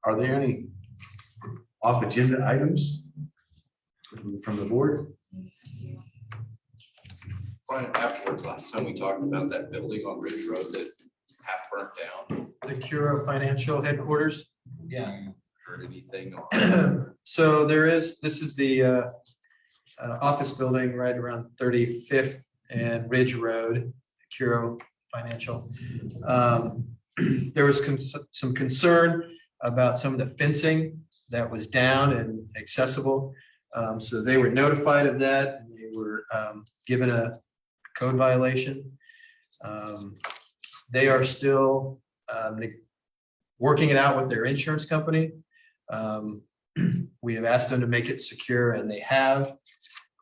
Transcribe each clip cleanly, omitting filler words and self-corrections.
Are there any off agenda items from the board? Right afterwards, last time we talked about that building on Ridge Road that half burnt down. The Curo Financial Headquarters. Yeah. Heard anything? on- So this is the office building right around 35th and Ridge Road, Curo Financial. There was some concern about some of the fencing that was down and accessible. So they were notified of that and they were given a code violation. They are still working it out with their insurance company. We have asked them to make it secure and they have.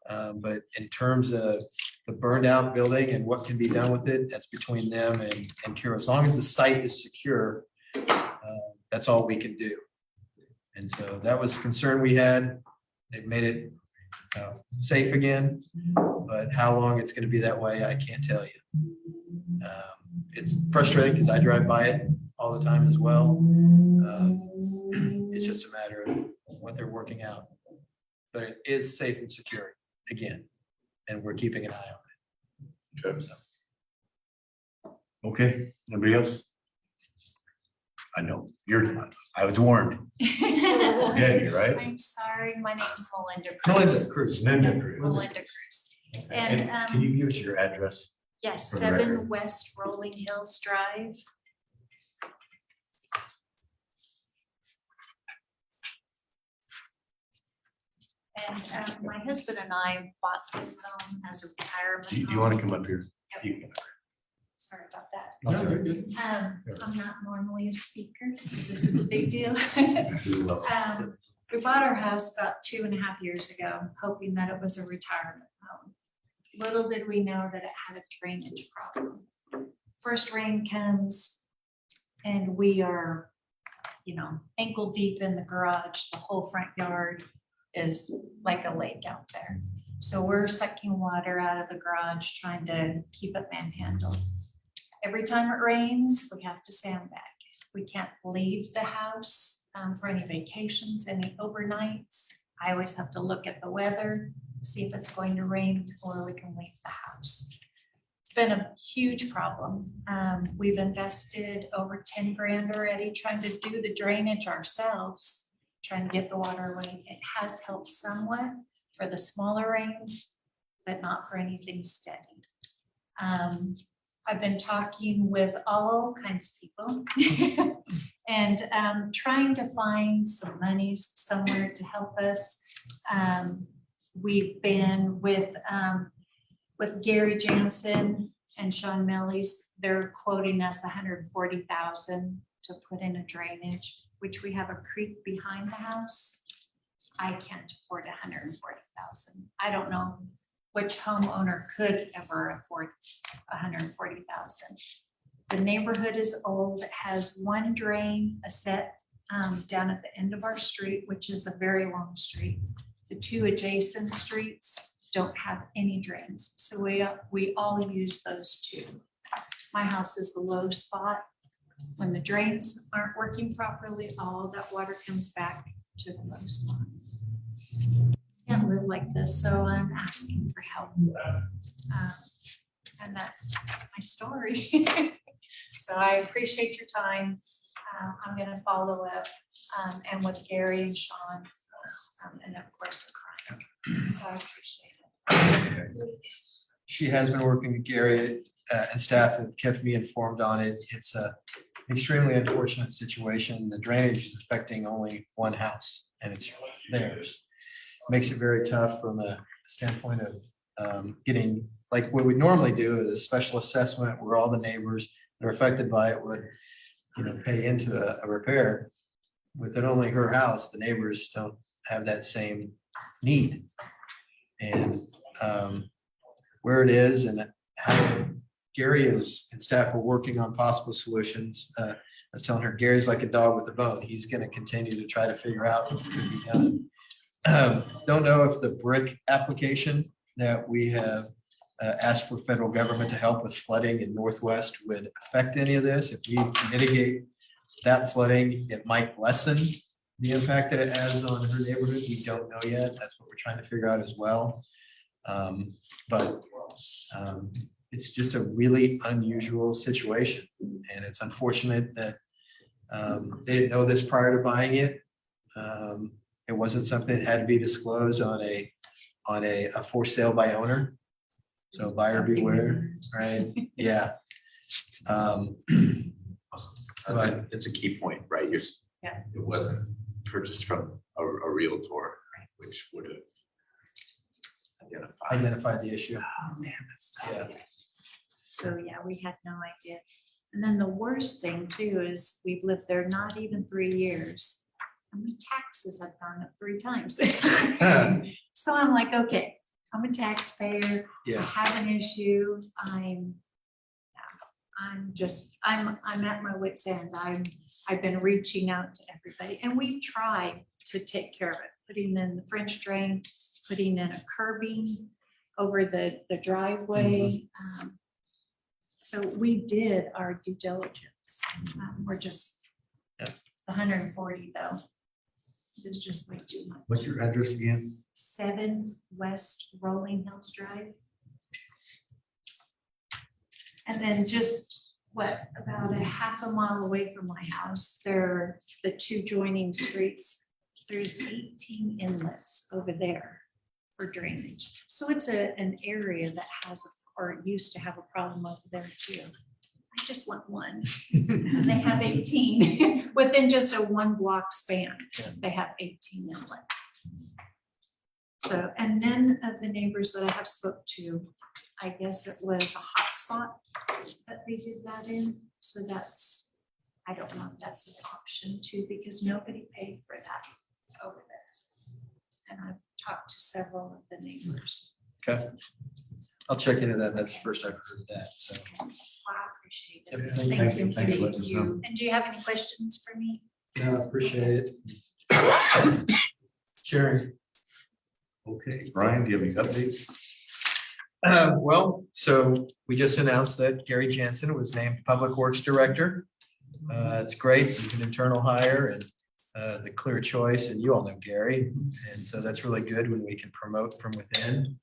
But in terms of the burned out building and what can be done with it, that's between them and Curo. As long as the site is secure, that's all we can do. And so that was a concern we had. They've made it safe again, but how long it's going to be that way, I can't tell you. It's frustrating because I drive by it all the time as well. It's just a matter of what they're working out. But it is safe and secure again, and we're keeping an eye on it. Okay. Okay, anybody else? I know, I was warned. Yeah, right? I'm sorry, my name's Melinda Melinda Cruz. Cruz. Melinda Cruz. And, Can you give us your address? yes, for the 7 record. West Rolling Hills Drive. And my husband and I bought this home as a retirement. Do you want to home. come up here? Yep. Sorry about that. No, you're good. I'm not normally a speaker, so this is a big deal. Do well. We bought our house about 2.5 years ago, hoping that it was a retirement home. Little did we know that it had a drainage problem. First rain comes and we are, ankle deep in the garage. The whole front yard is like a lake out there. So we're sucking water out of the garage, trying to keep it manhandled. Every time it rains, we have to sandbag. We can't leave the house for any vacations, any overnights. I always have to look at the weather, see if it's going to rain before we can leave the house. It's been a huge problem. We've invested over 10 grand already trying to do the drainage ourselves, trying to get the water away. It has helped somewhat for the smaller rains, but not for anything steady. I've been talking with all kinds of people and trying to find some monies somewhere to help us. We've been with Gary Jansen and Sean Mellies. They're quoting us $140,000 to put in a drainage, which we have a creek behind the house. I can't afford $140,000. I don't know which homeowner could ever afford $140,000. The neighborhood is old. It has one drain, a set down at the end of our street, which is a very long street. The 2 adjacent streets don't have any drains. So we all use those 2. My house is the low spot. When the drains aren't working properly, all that water comes back to the low spot. Can't live like this, so I'm asking for help. And that's my story. So I appreciate your time. I'm going to follow up and with Gary and Sean and of course the crime. So I appreciate it. She has been working with Gary and staff have kept me informed on it. It's a extremely unfortunate situation. The drainage is affecting only one house and it's theirs. Makes it very tough from a standpoint of getting, like what we normally do is a special assessment where all the neighbors that are affected by it would, pay into a repair. With it only her house, the neighbors don't have that same need. And where it is and how Gary is and staff are working on possible solutions. I was telling her, Gary's like a dog with a bone. He's going to continue to try to figure out what can be done. Don't know if the brick application that we have asked for federal government to help with flooding in Northwest would affect any of this. If we mitigate that flooding, it might lessen the impact that it has on her neighborhood. We don't know yet. That's what we're trying to figure out as well. But it's just a really unusual situation. And it's unfortunate that they didn't know this prior to buying it. It wasn't something that had to be disclosed on a for sale by owner. So buyer beware, right? Yeah. It's a key point, right? Yeah. It wasn't purchased from a Realtor, which would have identified. Identify the issue. Oh, man, that's tough. Yeah. So, yeah, we had no idea. And then the worst thing too is we've lived there not even 3 years. And my taxes have gone up 3 times. So I'm like, okay, I'm a taxpayer. I Yeah. have an issue. I'm at my wit's end. I've been reaching out to everybody and we've tried to take care of it, putting in the French drain, putting in a curbing over the driveway. So we did our due diligence. We're just, Yeah. 140 though. It was just way too much. What's your address again? 7 West Rolling Hills Drive. And then just about a half a mile away from my house, there, the 2 joining streets, there's 18 inlets over there for drainage. So it's an area that has, or used to have a problem over there too. I just want one. And they have 18 within just a 1 block span. Yeah. They have 18 inlets. So, and none of the neighbors that I have spoke to, I guess it was a hot spot that they did that in. So that's, I don't know if that's an option too, because nobody paid for that over there. And I've talked to several of the neighbors. Okay. I'll check into that. That's the first I've heard of that. So. I appreciate Yep, it. thank Thank you. you. Thanks for letting Thank us know. you. And do you have any questions for me? No, I appreciate it. Sharon. Okay, Brian, do you have any updates? Well, so we just announced that Gary Jensen was named Public Works Director. It's great. He's an internal hire and the clear choice, and you all know Gary. And so that's really good when we can promote from within.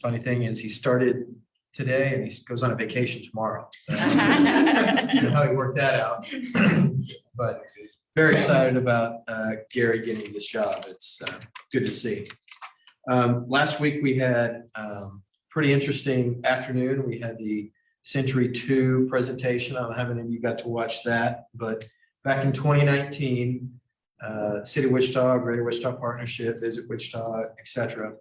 Funny thing is he started today and he goes on a vacation tomorrow. So I don't know how he worked that out. But very excited about Gary getting this job. It's good to see. Last week we had pretty interesting afternoon. We had the Century 2 presentation. I don't know how many of you got to watch that, but back in 2019, City of Wichita, Greater Wichita Partnership, Visit Wichita, et cetera.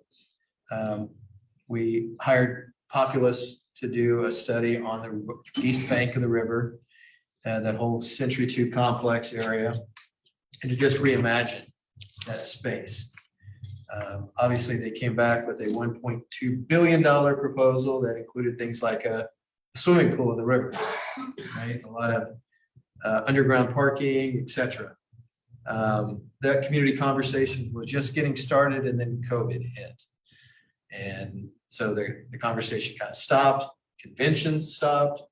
We hired Populous to do a study on the east bank of the river, that whole Century 2 complex area, and to just reimagine that space. Obviously, they came back with a $1.2 billion proposal that included things like a swimming pool in the river, right? A lot of underground parking, et cetera. That community conversation was just getting started and then COVID hit. And so the conversation kind of stopped, conventions stopped,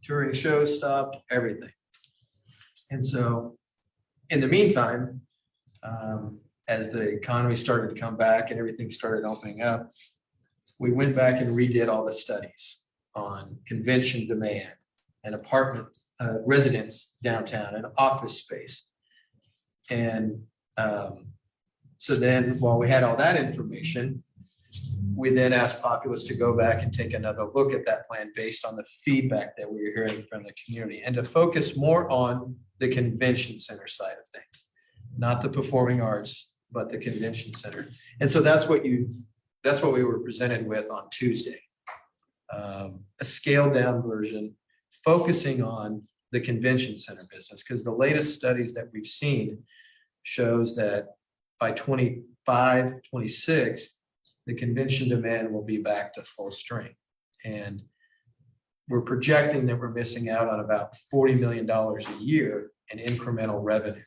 touring shows stopped, everything. And so in the meantime, as the economy started to come back and everything started opening up, we went back and redid all the studies on convention demand and apartment residents downtown and office space. And so then while we had all that information, we then asked Populous to go back and take another look at that plan based on the feedback that we were hearing from the community and to focus more on the convention center side of things, not the performing arts, but the convention center. And so that's what we were presented with on Tuesday. A scaled down version focusing on the convention center business, because the latest studies that we've seen shows that by 25, 26, the convention demand will be back to full strength. And we're projecting that we're missing out on about $40 million a year in incremental revenue.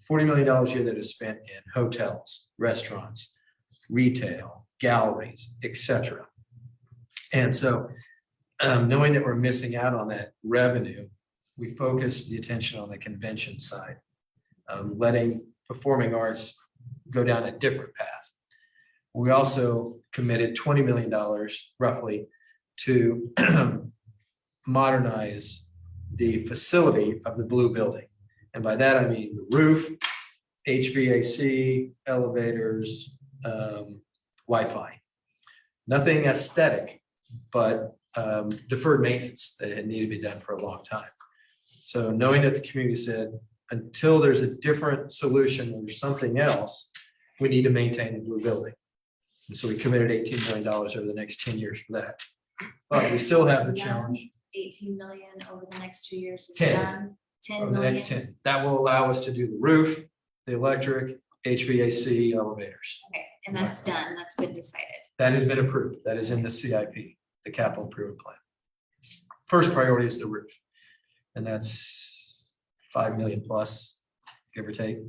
$40 million a year that is spent in hotels, restaurants, retail, galleries, et cetera. And so knowing that we're missing out on that revenue, we focused the attention on the convention side, letting performing arts go down a different path. We also committed $20 million roughly to modernize the facility of the blue building. And by that, I mean the roof, HVAC, elevators, Wi-Fi. Nothing aesthetic, but deferred maintenance that had needed to be done for a long time. So knowing that the community said, until there's a different solution or something else, we need to maintain the blue building. And so we committed $18 million over the next 10 years for that. But we still have the challenge 18 million over the next 2 years is 10. done. 10 over the next million. 10. That will allow us to do the roof, the electric, HVAC, elevators. Okay, and that's done. That's been decided. That has been approved. That is in the CIP, the capital improvement plan. First priority is the roof. And that's 5 million plus, give or take.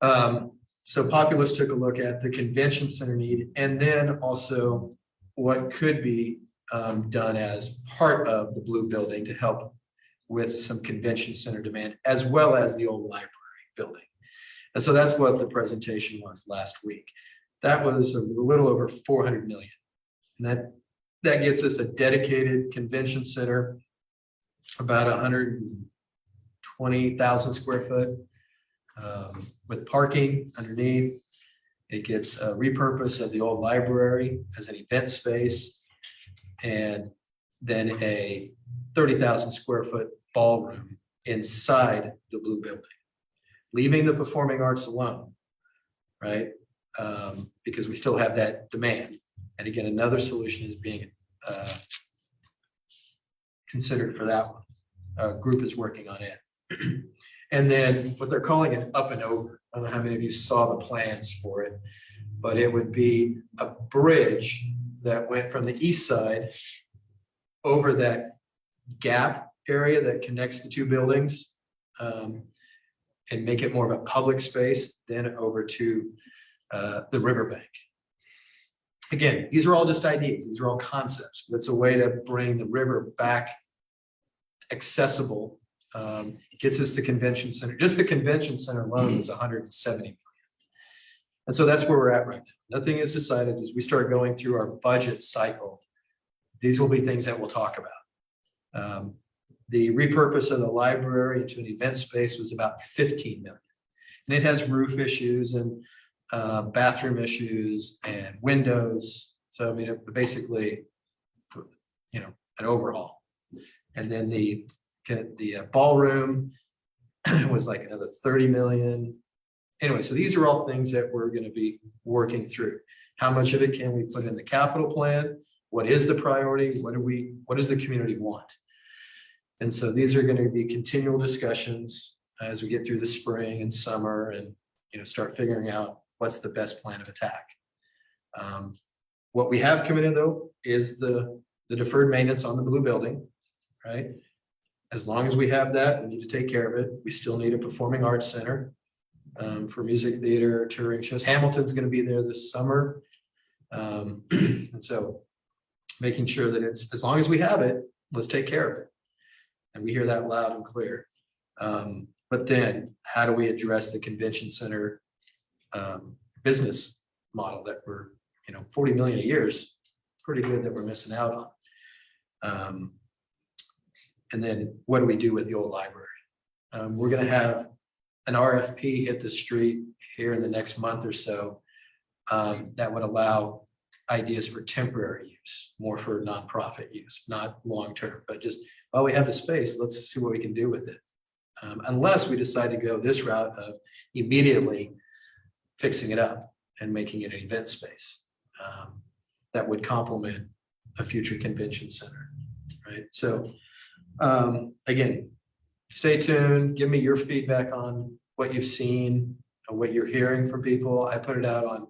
So Populous took a look at the convention center need and then also what could be done as part of the blue building to help with some convention center demand, as well as the old library building. And so that's what the presentation was last week. That was a little over 400 million. And that gets us a dedicated convention center, about 120,000 square foot with parking underneath. It gets a repurpose of the old library as an event space and then a 30,000 square foot ballroom inside the blue building, leaving the performing arts alone, right? Because we still have that demand. And again, another solution is being considered for that one. A group is working on it. And then what they're calling it up and over. I don't know how many of you saw the plans for it, but it would be a bridge that went from the east side over that gap area that connects the two buildings and make it more of a public space, then over to the riverbank. Again, these are all just ideas. These are all concepts. But it's a way to bring the river back accessible. Gets us the convention center. Just the convention center alone is 170 million. And so that's where we're at right now. Nothing is decided. As we start going through our budget cycle, these will be things that we'll talk about. The repurpose of the library into an event space was about 15 million. And it has roof issues and bathroom issues and windows. So I mean, basically, you know, an overhaul. And then the ballroom was like another 30 million. Anyway, so these are all things that we're going to be working through. How much of it can we put in the capital plan? What is the priority? What does the community want? And so these are going to be continual discussions as we get through the spring and summer and, you know, start figuring out what's the best plan of attack. What we have committed though is the deferred maintenance on the blue building, right? As long as we have that, we need to take care of it. We still need a performing arts center for music theater, touring shows. Hamilton's going to be there this summer. And so making sure that it's, as long as we have it, let's take care of it. And we hear that loud and clear. But then how do we address the convention center business model that we're, you know, 40 million a year is pretty good that we're missing out on. And then what do we do with the old library? We're going to have an RFP hit the street here in the next month or so that would allow ideas for temporary use, more for nonprofit use, not long-term, but just, while we have the space, let's see what we can do with it. Unless we decide to go this route of immediately fixing it up and making it an event space that would complement a future convention center, right? So again, stay tuned, give me your feedback on what you've seen, or what you're hearing from people. I put it out on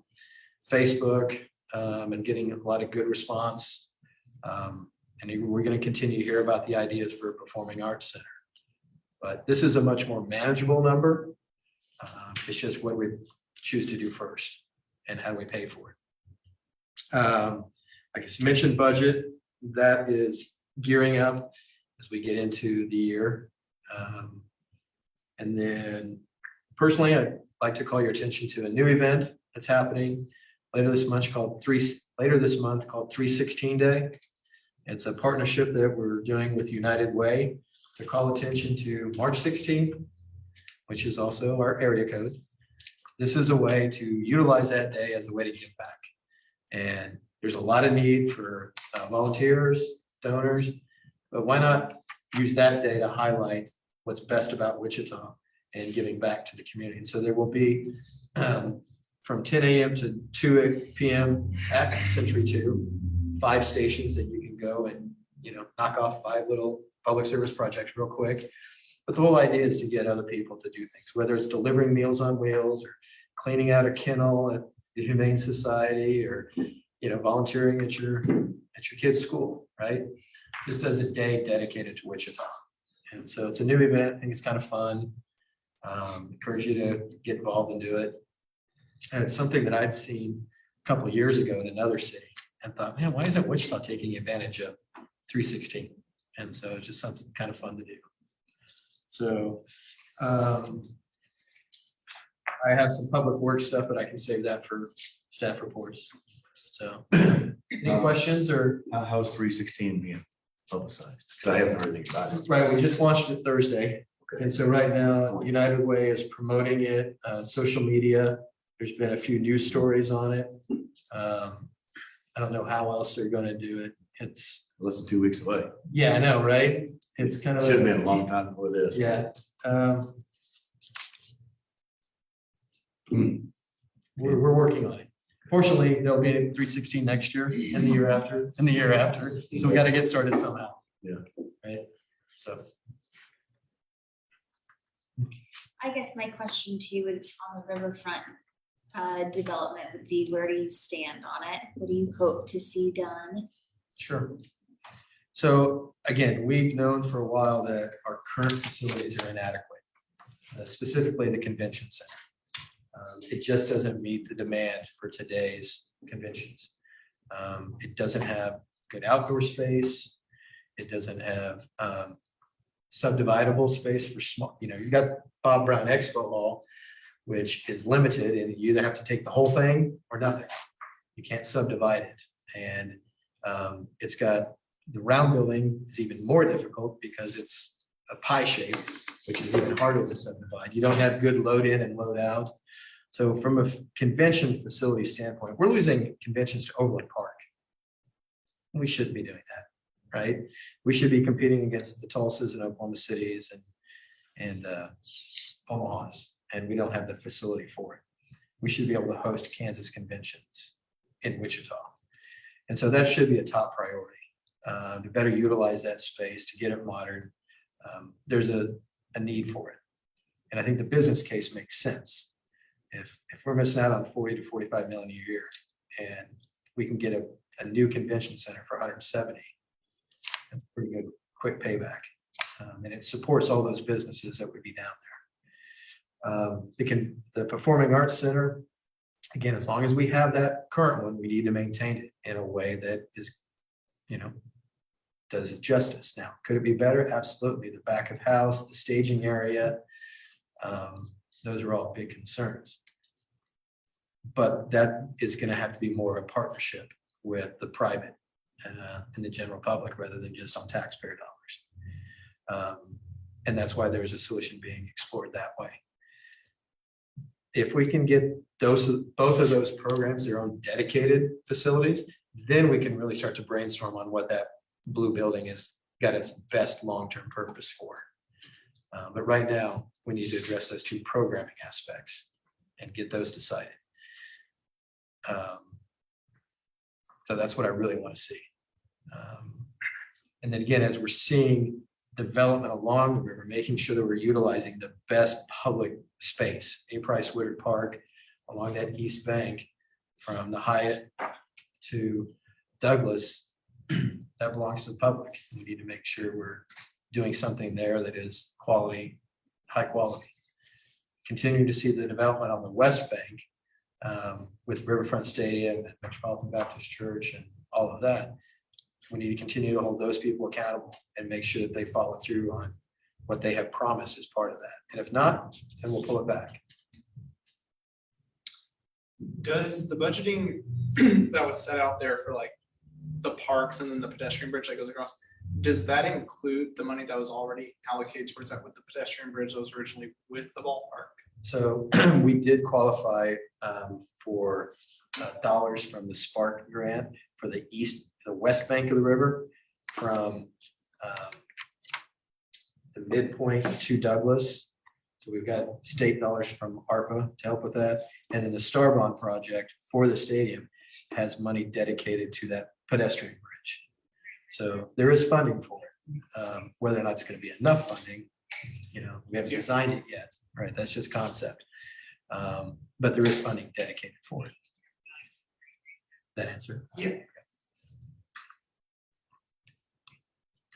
Facebook and getting a lot of good response. And we're going to continue to hear about the ideas for a performing arts center. But this is a much more manageable number. It's just what we choose to do first and how do we pay for it. I guess mentioned budget, that is gearing up. as we get into the year. And then personally, I'd like to call your attention to a new event that's happening later this month called 316 Day. It's a partnership that we're doing with United Way to call attention to March 16th, which is also our area code. This is a way to utilize that day as a way to give back. And there's a lot of need for volunteers, donors, but why not use that day to highlight what's best about Wichita and giving back to the community? And so there will be from 10 a.m. to 2 p.m. at Century 2, 5 stations that you can go and, knock off 5 little public service projects real quick. But the whole idea is to get other people to do things, whether it's delivering Meals on Wheels or cleaning out a kennel at the Humane Society or, volunteering at your kid's school, right? Just as a day dedicated to Wichita. And so it's a new event. I think it's kind of fun. Encourage you to get involved and do it. And it's something that I'd seen a couple of years ago in another city and thought, man, why isn't Wichita taking advantage of 316? And so it's just something kind of fun to do. So I have some public works stuff, but I can save that for staff reports. So any questions or? How's 316 being publicized? Because I haven't heard anything about it. Right, we just launched it Thursday. And so right now United Way is promoting it, social media. There's been a few news stories on it. I don't know how else they're going to do it. It's, Less than 2 weeks away. yeah, I know, right? It's kind of. Should have been a long time before this. Yeah. We're working on it. Fortunately, there'll be a 316 next year and the year after and the year after. So we got to get started somehow. Yeah. Right. So. I guess my question to you would, on the riverfront development would be, where do you stand on it? What do you hope to see done? Sure. So again, we've known for a while that our current facilities are inadequate, specifically the convention center. It just doesn't meet the demand for today's conventions. It doesn't have good outdoor space. It doesn't have subdividable space for small, you've got Bob Brown Expo Hall, which is limited and you either have to take the whole thing or nothing. You can't subdivide it. And it's got, the round building is even more difficult because it's a pie shape, which is even harder to subdivide. You don't have good load in and load out. So from a convention facility standpoint, we're losing conventions to Overland Park. We shouldn't be doing that, right? We should be competing against the Tulsas and Oklahoma Cities and Omahas, and we don't have the facility for it. We should be able to host Kansas conventions in Wichita. And so that should be a top priority, to better utilize that space, to get it modern. There's a need for it. And I think the business case makes sense. If we're missing out on 40 to 45 million a year and we can get a new convention center for 170, that's pretty good, quick payback. And it supports all those businesses that would be down there. The Performing Arts Center, again, as long as we have that current one, we need to maintain it in a way that is, does it justice. Now, could it be better? Absolutely. The back of house, the staging area, those are all big concerns. But that is going to have to be more of a partnership with the private and the general public rather than just on taxpayer dollars. And that's why there's a solution being explored that way. If we can get both of those programs their own dedicated facilities, then we can really start to brainstorm on what that blue building is got its best long-term purpose for. But right now, we need to address those two programming aspects and get those decided. So that's what I really want to see. And then again, as we're seeing development along the river, making sure that we're utilizing the best public space, A. Price Woodard Park, along that east bank from the Hyatt to Douglas, that belongs to the public. We need to make sure we're doing something there that is quality, high quality. Continuing to see the development on the west bank with Riverfront Stadium and Metropolitan Baptist Church and all of that. we need to continue to hold those people accountable and make sure that they follow through on what they have promised as part of that. And if not, then we'll pull it back. Does the budgeting that was set out there for like the parks and then the pedestrian bridge that goes across, does that include the money that was already allocated towards that with the pedestrian bridge that was originally with the ballpark? So we did qualify for dollars from the Spark grant for the west bank of the river from the midpoint to Douglas. So we've got state dollars from ARPA to help with that. And then the Star Bond project for the stadium has money dedicated to that pedestrian bridge. So there is funding for it. Whether or not it's going to be enough funding, we haven't designed it yet, right? That's just concept. But there is funding dedicated for it. That answer? Yeah.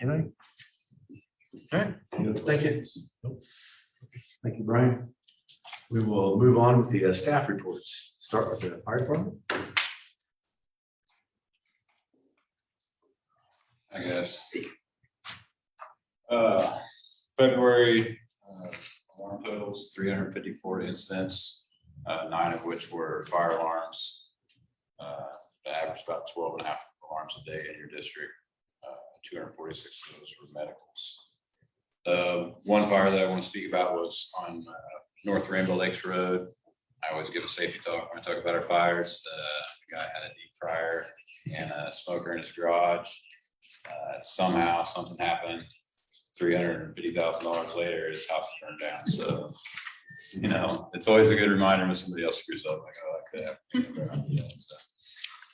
Anybody? All right, thank you. Thank you, Brian. We will move on with the staff reports. Start with the fire department. I guess. February, alarm totals, 354 incidents, 9 of which were fire alarms. The average about 12 and a half alarms a day in your district. 246 of those were medicals. One fire that I want to speak about was on North Rainbow Lakes Road. I always give a safety talk when I talk about our fires. The guy had a deep fryer and a smoker in his garage. Somehow something happened. $350,000 later, his house burned down. So, it's always a good reminder when somebody else screws up. Like, oh, that could happen. So,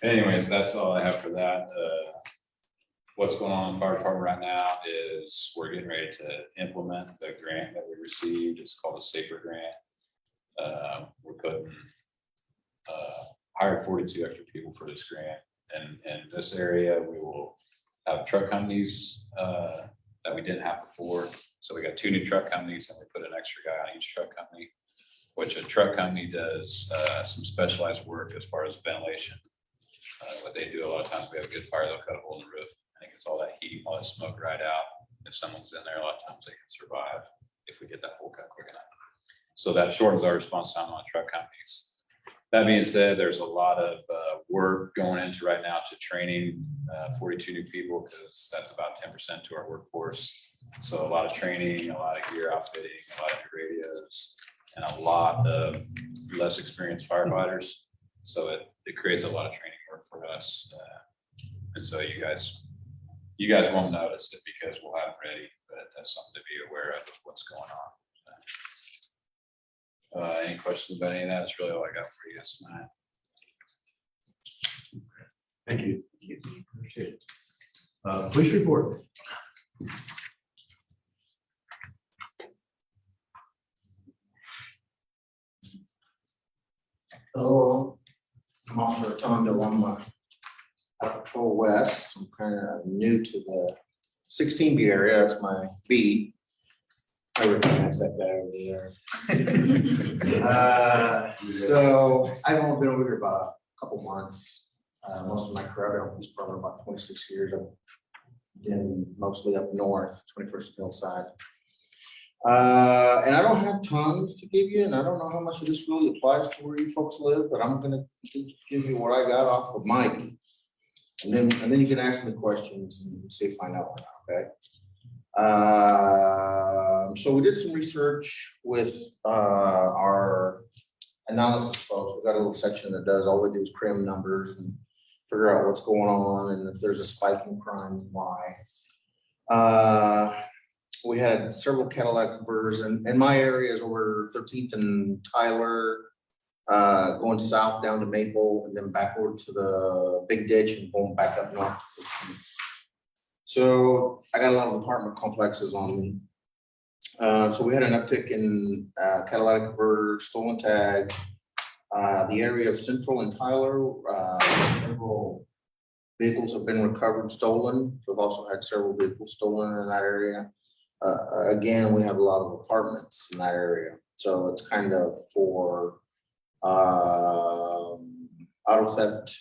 anyways, that's all I have for that. What's going on in the fire department right now is we're getting ready to implement the grant that we received. It's called a SAFER grant. We're putting hired 42 extra people for this grant. And in this area, we will have truck companies that we didn't have before. So we got 2 new truck companies and we put an extra guy on each truck company, which a truck company does some specialized work as far as ventilation. What they do a lot of times, we have a good fire, they'll cut a hole in the roof. I think it's all that heat, all that smoke right out. If someone's in there, a lot of times they can survive if we get that hole cut quick enough. So that shortens our response time on truck companies. That being said, there's a lot of work going into right now to training 42 new people, because that's about 10% to our workforce. So a lot of training, a lot of gear outfitting, a lot of new radios, and a lot of less experienced firefighters. So it creates a lot of training work for us. And so you guys won't notice it because we'll have it ready, but that's something to be aware of what's going on. Any questions about any of that? That's really all I got for you guys tonight. Thank you. Appreciate it. Police report. Hello, I'm Officer Tondo. I'm out Patrol West. I'm kind of new to the 16 beat area. That's my beat. I recognize that guy over there. So I've only been over here about a couple months. Most of my career, I've been on police department about 26 years. I've been mostly up north, 21st Hillside. And I don't have tons to give you, and I don't know how much of this really applies to where you folks live, but I'm gonna give you what I got off of my beat. And then you can ask me questions and see if I know or not, okay? So we did some research with our analysis folks. We've got a little section that does, all they do is cram numbers and figure out what's going on and if there's a spike in crime, why. We had several Cadillac converters, and my area is over 13th and Tyler, going south down to Maple and then backward to the Big Ditch and going back up north. So I got a lot of apartment complexes on me. So we had an uptick in catalytic converter, stolen tag. The area of Central and Tyler, several vehicles have been recovered, stolen. We've also had several vehicles stolen in that area. Again, we have a lot of apartments in that area. So it's kind of for auto theft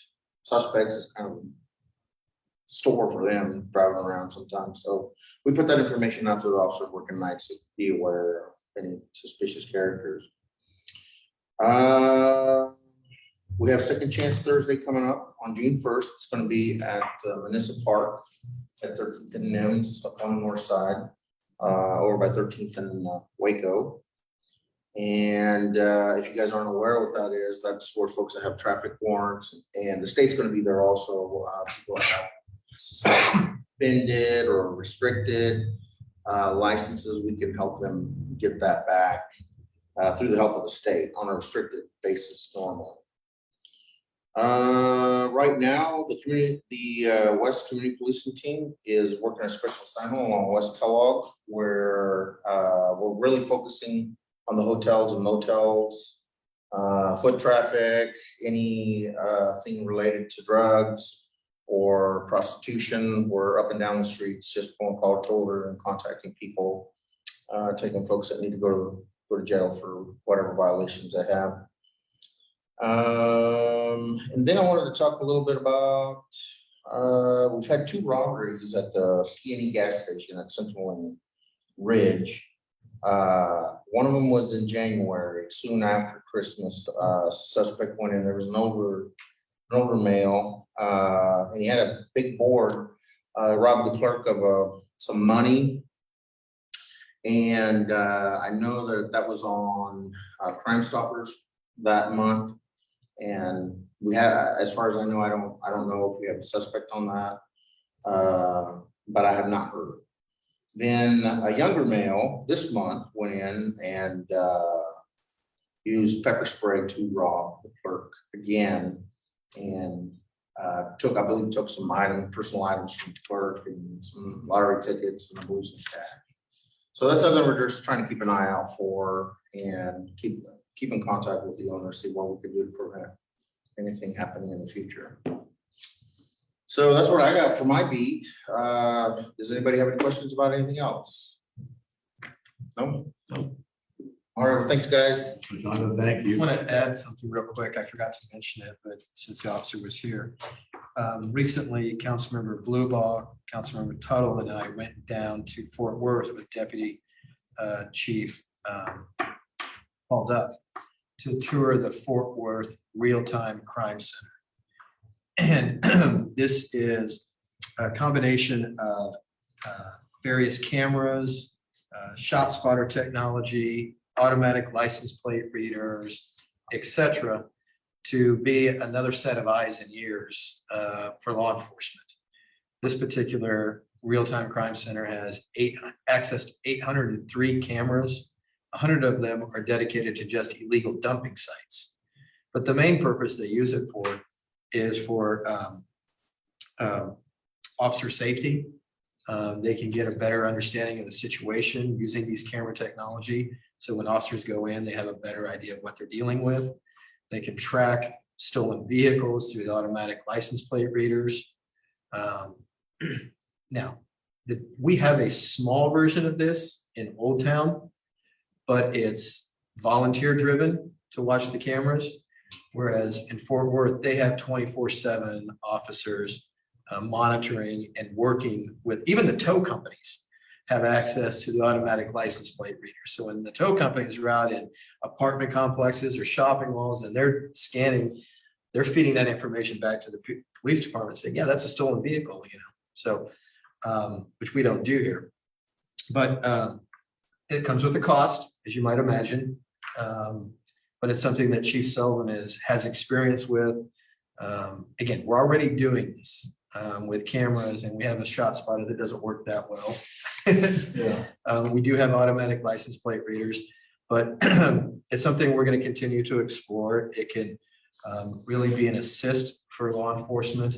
suspects. It's kind of store for them driving around sometimes. So we put that information out to the officers working nights to be aware of any suspicious characters. We have Second Chance Thursday coming up on June 1st. It's going to be at Municipal Park at 13th and Nims up on the north side, over by 13th and Waco. And if you guys aren't aware what that is, that's for folks that have traffic warrants, and the state's going to be there also. People that have suspended or restricted licenses, we can help them get that back through the help of the state on a restricted basis normally. Right now, the West Community Policing Team is working a special assignment along West Kellogg, where we're really focusing on the hotels and motels, foot traffic, any thing related to drugs or prostitution. We're up and down the streets, just pulling call shoulder and contacting people, taking folks that need to go to jail for whatever violations they have. And then I wanted to talk a little bit about, we've had 2 robberies at the P&E gas station at Central and Ridge. One of them was in January, soon after Christmas. Suspect went in, there was an older male, and he had a big board, robbed the clerk of some money. And I know that was on Crime Stoppers that month. And we have, as far as I know, I don't know if we have a suspect on that, but I have not heard. Then a younger male this month went in and used pepper spray to rob the clerk again, and I believe took some personal items from the clerk and some lottery tickets and I believe some cash. So that's something we're just trying to keep an eye out for and keep in contact with the owner, see what we can do to prevent anything happening in the future. So that's what I got for my beat. Does anybody have any questions about anything else? No? No. All right, well, thanks, guys. Jonathan, thank I you. want to add something real quick. I forgot to mention it, but since the officer was here. Recently, Councilmember Bluebaugh, Councilmember Tuttle, and I went down to Fort Worth with Deputy Chief Paul Duff to tour the Fort Worth Real-Time Crime Center. And this is a combination of various cameras, shot spotter technology, automatic license plate readers, etc., to be another set of eyes and ears for law enforcement. This particular real-time crime center has access to 803 cameras. 100 of them are dedicated to just illegal dumping sites. But the main purpose they use it for is for officer safety. They can get a better understanding of the situation using these camera technology. So when officers go in, they have a better idea of what they're dealing with. They can track stolen vehicles through the automatic license plate readers. Now, we have a small version of this in Old Town, but it's volunteer driven to watch the cameras. Whereas in Fort Worth, they have 24/7 officers monitoring and working with, even the tow companies have access to the automatic license plate reader. So when the tow companies are out in apartment complexes or shopping malls and they're scanning, they're feeding that information back to the police department saying, yeah, that's a stolen vehicle, So, which we don't do here. But it comes with a cost, as you might imagine. But it's something that Chief Sullivan has experience with. Again, we're already doing this with cameras, and we have a shot spotter that doesn't work that well. Yeah. We do have automatic license plate readers, but it's something we're going to continue to explore. It can really be an assist for law enforcement.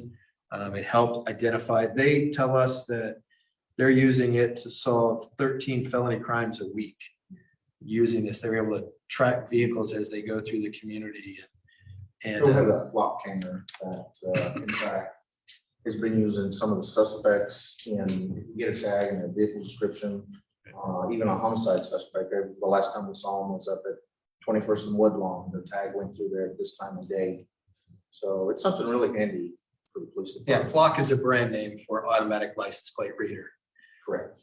It helped identify, they tell us that they're using it to solve 13 felony crimes a week. Using this, they're able to track vehicles as they go through the community. And We'll have that flop camera that in fact has been used in some of the suspects, and you get a tag and a vehicle description, even a homicide suspect. The last time we saw him was up at 21st and Woodlawn. The tag went through there at this time of day. So it's something really handy for the police Yeah, department. Flock is a brand name for automatic license plate reader. Correct.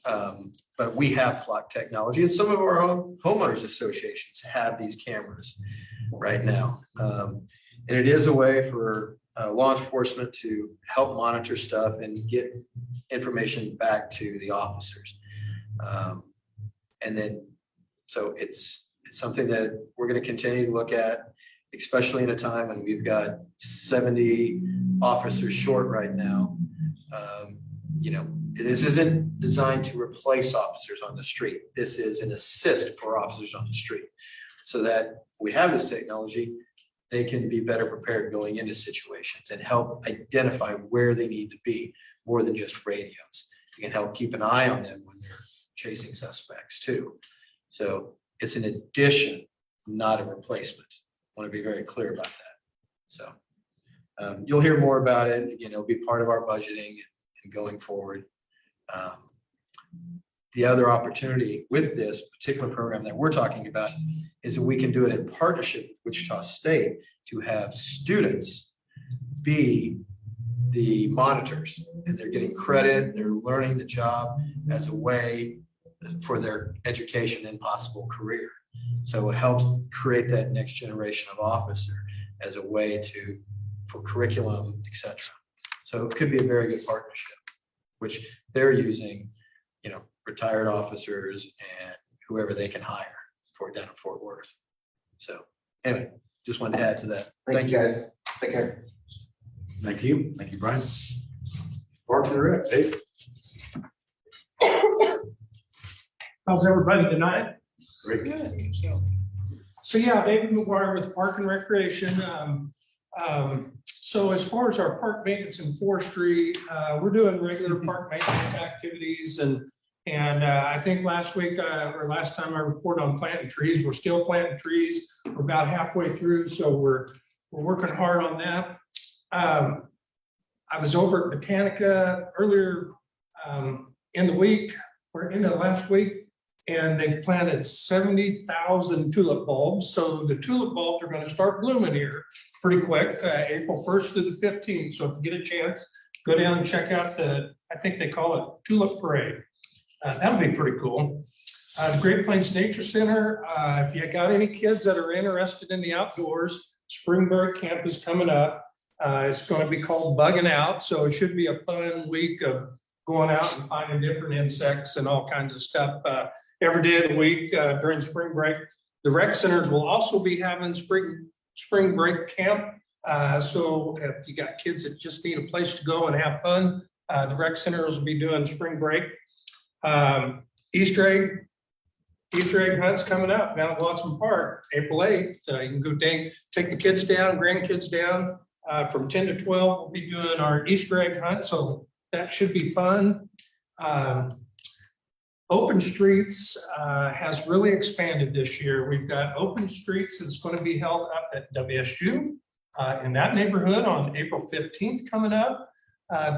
But we have Flock technology, and some of our own homeowners associations have these cameras right now. And it is a way for law enforcement to help monitor stuff and get information back to the officers. And then, so it's something that we're going to continue to look at, especially in a time when we've got 70 officers short right now. You know, this isn't designed to replace officers on the street. This is an assist for officers on the street. So that we have this technology, they can be better prepared going into situations and help identify where they need to be more than just radios. You can help keep an eye on them when they're chasing suspects too. So it's an addition, not a replacement. I want to be very clear about that. So you'll hear more about it. Again, it'll be part of our budgeting and going forward. The other opportunity with this particular program that we're talking about is that we can do it in partnership with Wichita State to have students be the monitors, and they're getting credit, they're learning the job as a way for their education and possible career. So it helps create that next generation of officer as a way for curriculum, et cetera. So it could be a very good partnership, which they're using, you know, retired officers and whoever they can hire for down in Fort Worth. So anyway, just wanted to add to that. Thank you, guys. Take care. Thank you. Thank you, Brian. Parks and Rec, Dave. How's everybody tonight? Very good. So yeah, David McGuire with Park and Recreation. So as far as our park maintenance and forestry, we're doing regular park maintenance activities, and I think last week or last time I reported on planting trees, we're still planting trees. We're about halfway through, so we're working hard on that. I was over at Botanica earlier in the week or in the last week, and they've planted 70,000 tulip bulbs. So the tulip bulbs are going to start blooming here pretty quick, April 1st to the 15th. So if you get a chance, go down and check out I think they call it Tulip Parade. That'll be pretty cool. The Great Plains Nature Center, if you got any kids that are interested in the outdoors, spring break camp is coming up. It's going to be called Bugging Out. So it should be a fun week of going out and finding different insects and all kinds of stuff every day of the week during spring break. The rec centers will also be having spring break camp. So if you got kids that just need a place to go and have fun, the rec centers will be doing spring break. Easter egg hunts coming up down at Watson Park, April 8th. You can go take the kids down, grandkids down. From 10 to 12, we'll be doing our Easter egg hunt. So that should be fun. Open Streets has really expanded this year. We've got Open Streets that's going to be held up at WSU in that neighborhood on April 15th coming up.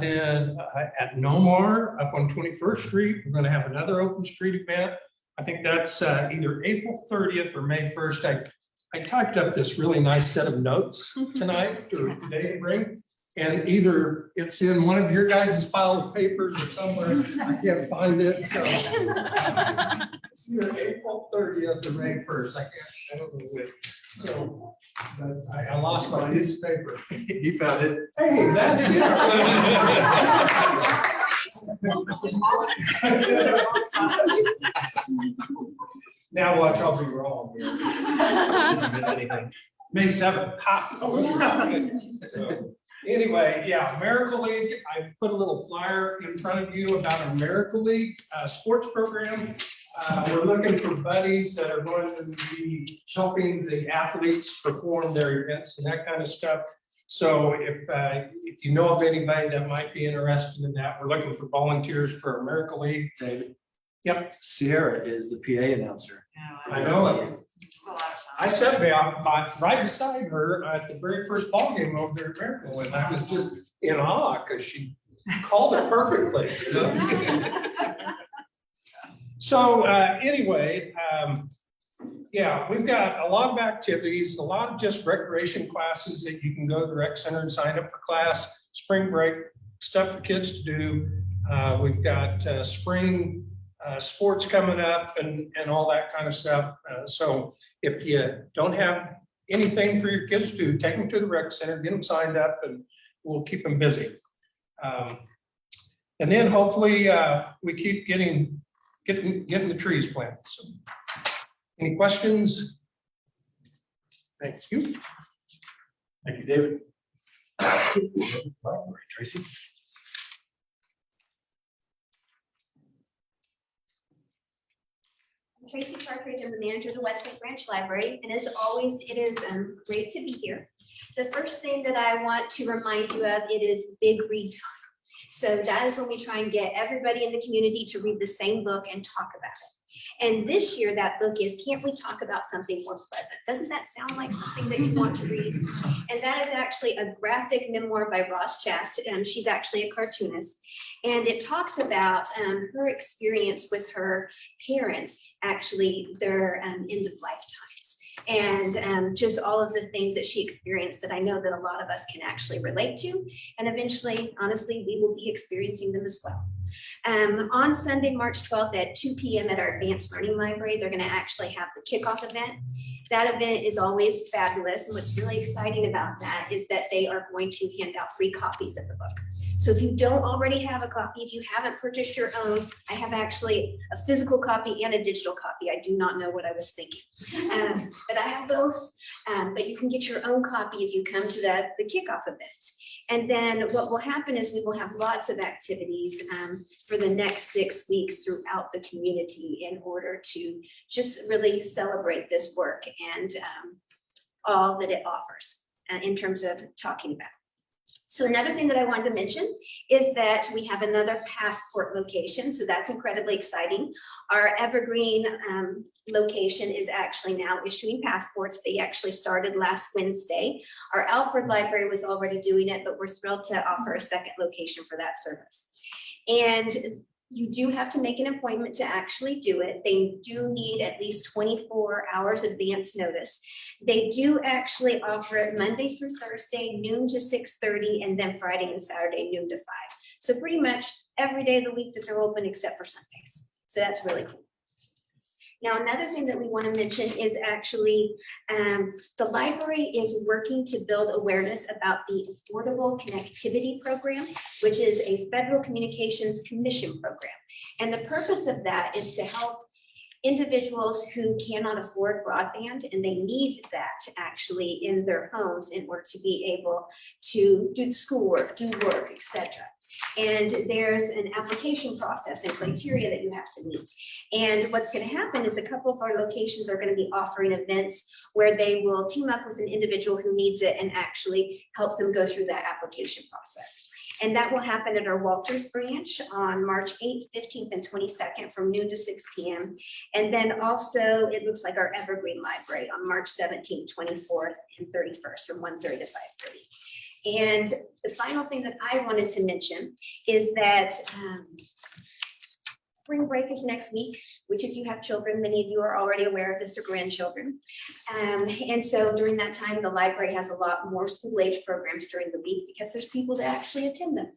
Then at Nomar up on 21st Street, we're going to have another Open Street event. I think that's either April 30th or May 1st. I typed up this really nice set of notes tonight or today to bring. And either it's in one of your guys' pile of papers or somewhere, I can't find it, so. It's either April 30th or May 1st, I don't know which. So, but I lost my piece of paper. You found it. Hey, that's it. Now watch, I'll be wrong here. Didn't miss anything. May 7th. Ha. So, anyway, yeah, Miracle League, I put a little flyer in front of you about our Miracle League sports program. We're looking for buddies that are going to be helping the athletes perform their events and that kind of stuff. So if you know of anybody that might be interested in that, we're looking for volunteers for our Miracle League. David. Yep. Sierra is the PA announcer. I know it. I sat right beside her at the very first ball game over there at Miracle, and I was just in awe because she called it perfectly. You know? So anyway, Yeah, we've got a lot of activities, a lot of just recreation classes that you can go to the rec center and sign up for class, spring break, stuff for kids to do. We've got spring sports coming up and all that kind of stuff. So if you don't have anything for your kids to do, take them to the rec center, get them signed up, and we'll keep them busy. And then hopefully we keep getting the trees planted. So, any questions? Thank you. Thank you, David. Tracy? Tracy Partridge, I'm the manager of the Westlake Branch Library, and as always, it is great to be here. The first thing that I want to remind you of, it is big read time. So that is when we try and get everybody in the community to read the same book and talk about it. And this year, that book is Can't We Talk About Something More Pleasant? Doesn't that sound like something that you want to read? And that is actually a graphic memoir by Ross Chast. She's actually a cartoonist. And it talks about her experience with her parents, actually their end of life times. And just all of the things that she experienced that I know that a lot of us can actually relate to. And eventually, honestly, we will be experiencing them as well. On Sunday, March 12th at 2 p.m. at our Advanced Learning Library, they're going to actually have the kickoff event. That event is always fabulous. And what's really exciting about that is that they are going to hand out free copies of the book. So if you don't already have a copy, if you haven't purchased your own, I have actually a physical copy and a digital copy. I do not know what I was thinking, but I have both. But you can get your own copy if you come to the kickoff event. And then what will happen is we will have lots of activities for the next 6 weeks throughout the community in order to just really celebrate this work and all that it offers in terms of talking about. So another thing that I wanted to mention is that we have another Passport location. So that's incredibly exciting. Our Evergreen location is actually now issuing passports. They actually started last Wednesday. Our Alfred Library was already doing it, but we're thrilled to offer a second location for that service. And you do have to make an appointment to actually do it. They do need at least 24 hours advance notice. They do actually offer it Monday through Thursday, noon to 6:30, and then Friday and Saturday, noon to 5. So pretty much every day of the week that they're open except for Sundays. So that's really cool. Now, another thing that we want to mention is actually the library is working to build awareness about the Affordable Connectivity Program, which is a Federal Communications Commission program. And the purpose of that is to help individuals who cannot afford broadband, and they need that actually in their homes in order to be able to do schoolwork, do work, etc. And there's an application process and criteria that you have to meet. And what's going to happen is a couple of our locations are going to be offering events where they will team up with an individual who needs it and actually helps them go through that application process. And that will happen at our Walters branch on March 8th, 15th, and 22nd from noon to 6 p.m. And then also it looks like our Evergreen Library on March 17th, 24th, and 31st from 1:30 to 5:30. And the final thing that I wanted to mention is that spring break is next week, which if you have children, many of you are already aware of this, or grandchildren. And so during that time, the library has a lot more school age programs during the week because there's people that actually attend them.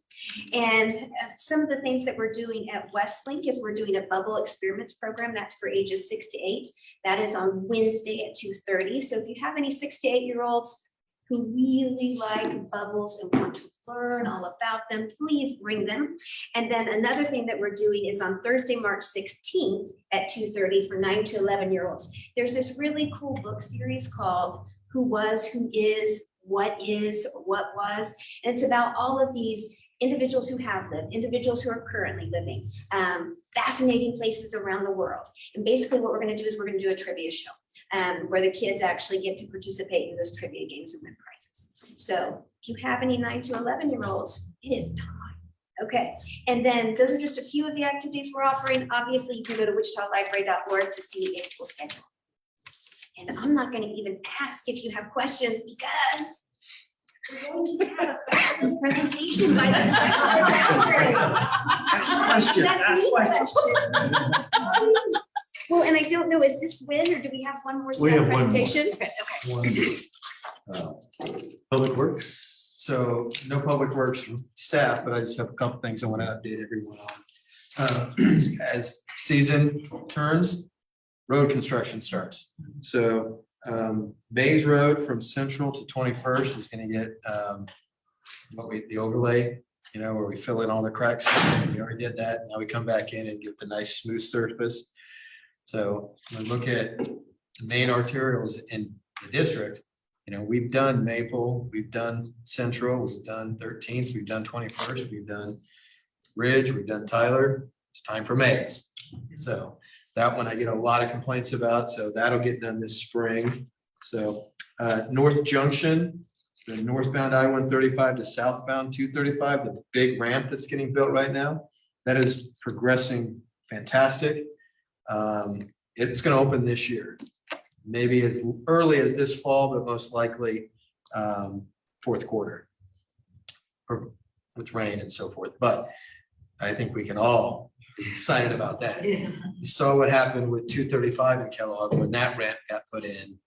And some of the things that we're doing at Westlink is we're doing a bubble experiments program that's for ages 6 to 8. That is on Wednesday at 2:30. So if you have any 6 to 8-year-olds who really like bubbles and want to learn all about them, please bring them. And then another thing that we're doing is on Thursday, March 16th at 2:30 for 9 to 11-year-olds. There's this really cool book series called Who Was, Who Is, What Was. And it's about all of these individuals who have lived, individuals who are currently living, fascinating places around the world. And basically what we're going to do is we're going to do a trivia show where the kids actually get to participate in those trivia games and win prizes. So if you have any 9 to 11-year-olds, it is time. Okay, and then those are just a few of the activities we're offering. Obviously, you can go to wichitalibrary.org to see a full schedule. And I'm not going to even ask if you have questions because we're going to have a fabulous presentation by the Ask questions, ask questions. Well, and I don't know, is this win or do we have one more We staff have one more. presentation? Okay. Public Works, So no Public Works from staff, but I just have a couple things I want to update everyone on. As season turns, road construction starts. So Maze Road from Central to 21st is going to get the overlay, where we fill in all the cracks. We already did that. Now we come back in and get the nice smooth surface. So when we look at the main arterials in the district, we've done Maple, we've done Central, we've done 13th, we've done 21st, we've done Ridge, we've done Tyler. It's time for Maze. So that one I get a lot of complaints about, so that'll get done this spring. So North Junction, the northbound I-135 to southbound 235, the big ramp that's getting built right now, that is progressing fantastic. It's gonna open this year, maybe as early as this fall, but most likely fourth quarter with rain and so forth. But I think we can all be excited about that. You saw what happened with 235 in Kellogg when that ramp got put in.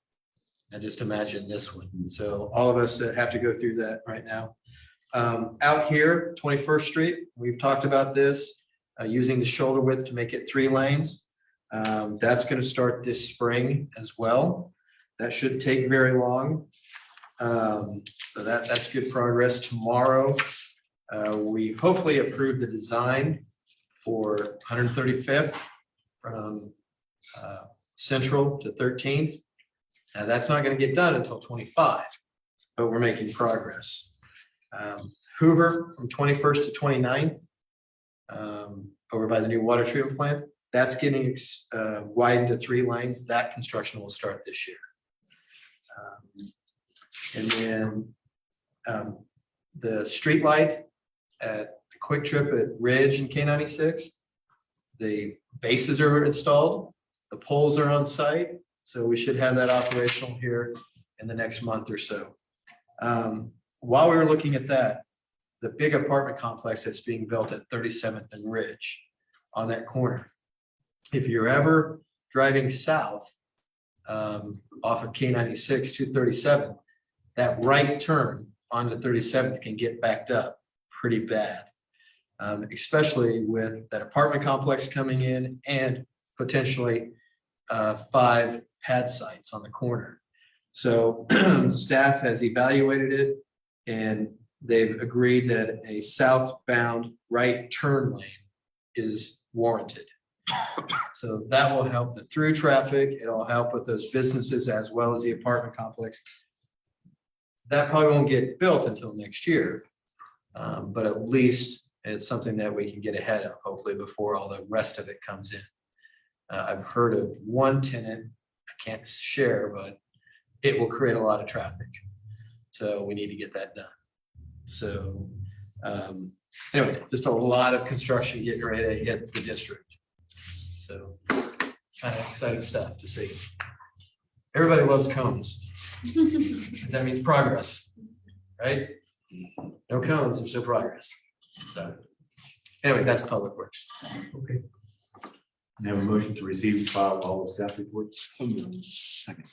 And just imagine this one. So all of us that have to go through that right now. Out here, 21st Street, we've talked about this, using the shoulder width to make it 3 lanes. That's going to start this spring as well. That shouldn't take very long. So that's good progress. Tomorrow, we hopefully approve the design for 135th from Central to 13th. Now, that's not going to get done until 25, but we're making progress. Hoover from 21st to 29th, over by the new water treatment plant, that's getting widened to 3 lanes. That construction will start this year. And then the street light at the Quick Trip at Ridge and K96, the bases are installed, the poles are on site, so we should have that operational here in the next month or so. While we were looking at that, the big apartment complex that's being built at 37th and Ridge on that corner. If you're ever driving south off of K96 237, that right turn onto 37th can get backed up pretty bad, especially with that apartment complex coming in and potentially 5 pad sites on the corner. So staff has evaluated it and they've agreed that a southbound right turn lane is warranted. So that will help the through traffic. It'll help with those businesses as well as the apartment complex. That probably won't get built until next year, but at least it's something that we can get ahead of, hopefully before all the rest of it comes in. I've heard of one tenant, I can't share, but it will create a lot of traffic. So we need to get that done. So anyway, just a lot of construction getting ready to hit the district. So kind of exciting stuff to see. Everybody loves cones. Because that means progress, right? No cones, there's no progress. So anyway, that's Public Works. okay. We have a motion to receive and file all the staff reports. Second.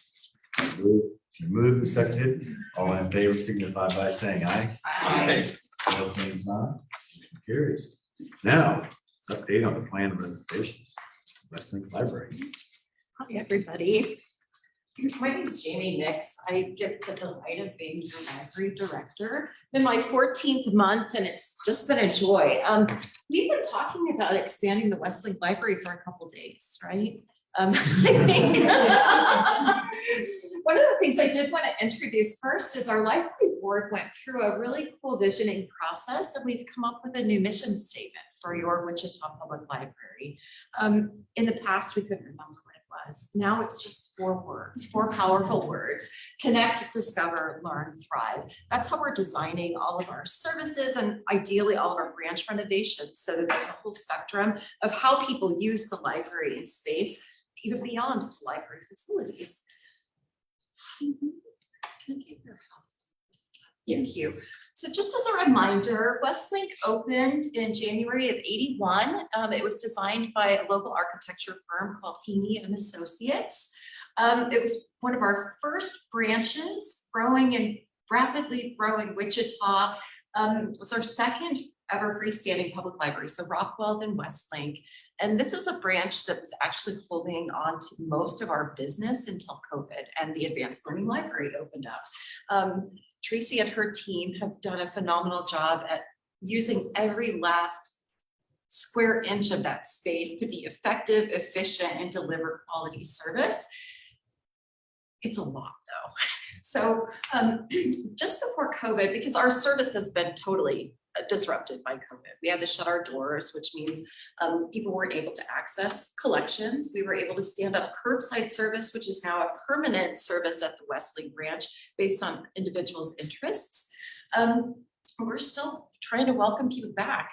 Moved and seconded. All in favor signify by saying aye. Aye. All same sign. Motion carries. Now, update on the plan of reservations. Westlake Library. Hi, everybody. My name is Jamie Nix. I get the delight of being your library director. In my 14th month, and it's just been a joy. We've been talking about expanding the Westlake Library for a couple days, right? I think one of the things I did want to introduce first is our library board went through a really cool visioning process, and we've come up with a new mission statement for your Wichita Public Library. In the past, we couldn't remember what it was. Now it's just 4 words, 4 powerful words: connect, discover, learn, thrive. That's how we're designing all of our services and ideally all of our branch renovations, so that there's a whole spectrum of how people use the library and space, even beyond the library facilities. Can I get your help? Thank you. So just as a reminder, Westlink opened in January of '81. It was designed by a local architecture firm called Haney and Associates. It was one of our first branches growing in rapidly growing Wichita. It was our second ever freestanding public library, so Rockwell then Westlink. And this is a branch that was actually holding on to most of our business until COVID and the Advanced Learning Library opened up. Tracy and her team have done a phenomenal job at using every last square inch of that space to be effective, efficient, and deliver quality service. It's a lot though. So just before COVID, because our service has been totally disrupted by COVID, we had to shut our doors, which means people weren't able to access collections. We were able to stand up curbside service, which is now a permanent service at the Westlink branch based on individuals' interests. We're still trying to welcome people back.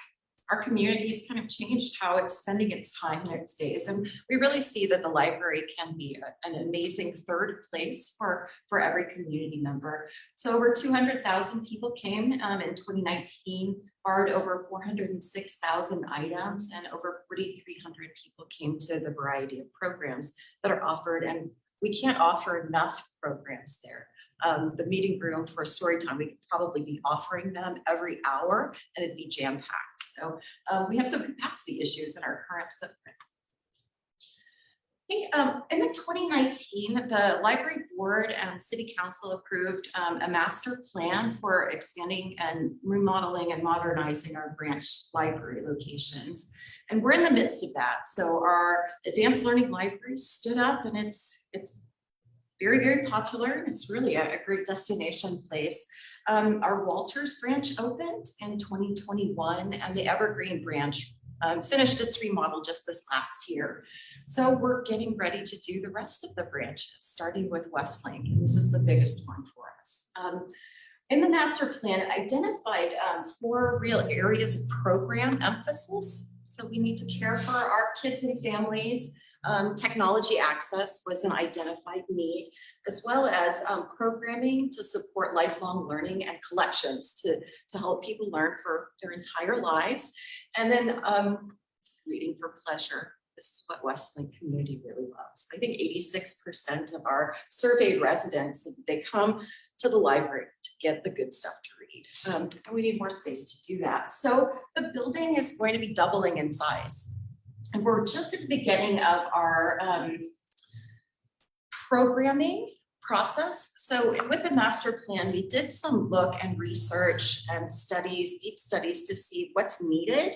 Our community's kind of changed how it's spending its time and its days. And we really see that the library can be an amazing third place for every community member. So over 200,000 people came in 2019, borrowed over 406,000 items, and over 4,300 people came to the variety of programs that are offered. And we can't offer enough programs there. The meeting room for Storytime, we could probably be offering them every hour and it'd be jam-packed. So we have some capacity issues in our current footprint. I think in the 2019, the library board and city council approved a master plan for expanding and remodeling and modernizing our branch library locations. And we're in the midst of that. So our advanced learning library stood up and it's very, very popular. It's really a great destination place. Our Walters branch opened in 2021 and the Evergreen branch finished its remodel just this last year. So we're getting ready to do the rest of the branches, starting with Westlink. And this is the biggest one for us. In the master plan, identified 4 real areas of program emphasis. So we need to care for our kids and families. Technology access was an identified need, as well as programming to support lifelong learning and collections to help people learn for their entire lives. And then reading for pleasure. This is what Westlink community really loves. I think 86% of our surveyed residents, they come to the library to get the good stuff to read. And we need more space to do that. So the building is going to be doubling in size. And we're just at the beginning of our programming process. So with the master plan, we did some look and research and studies, deep studies to see what's needed,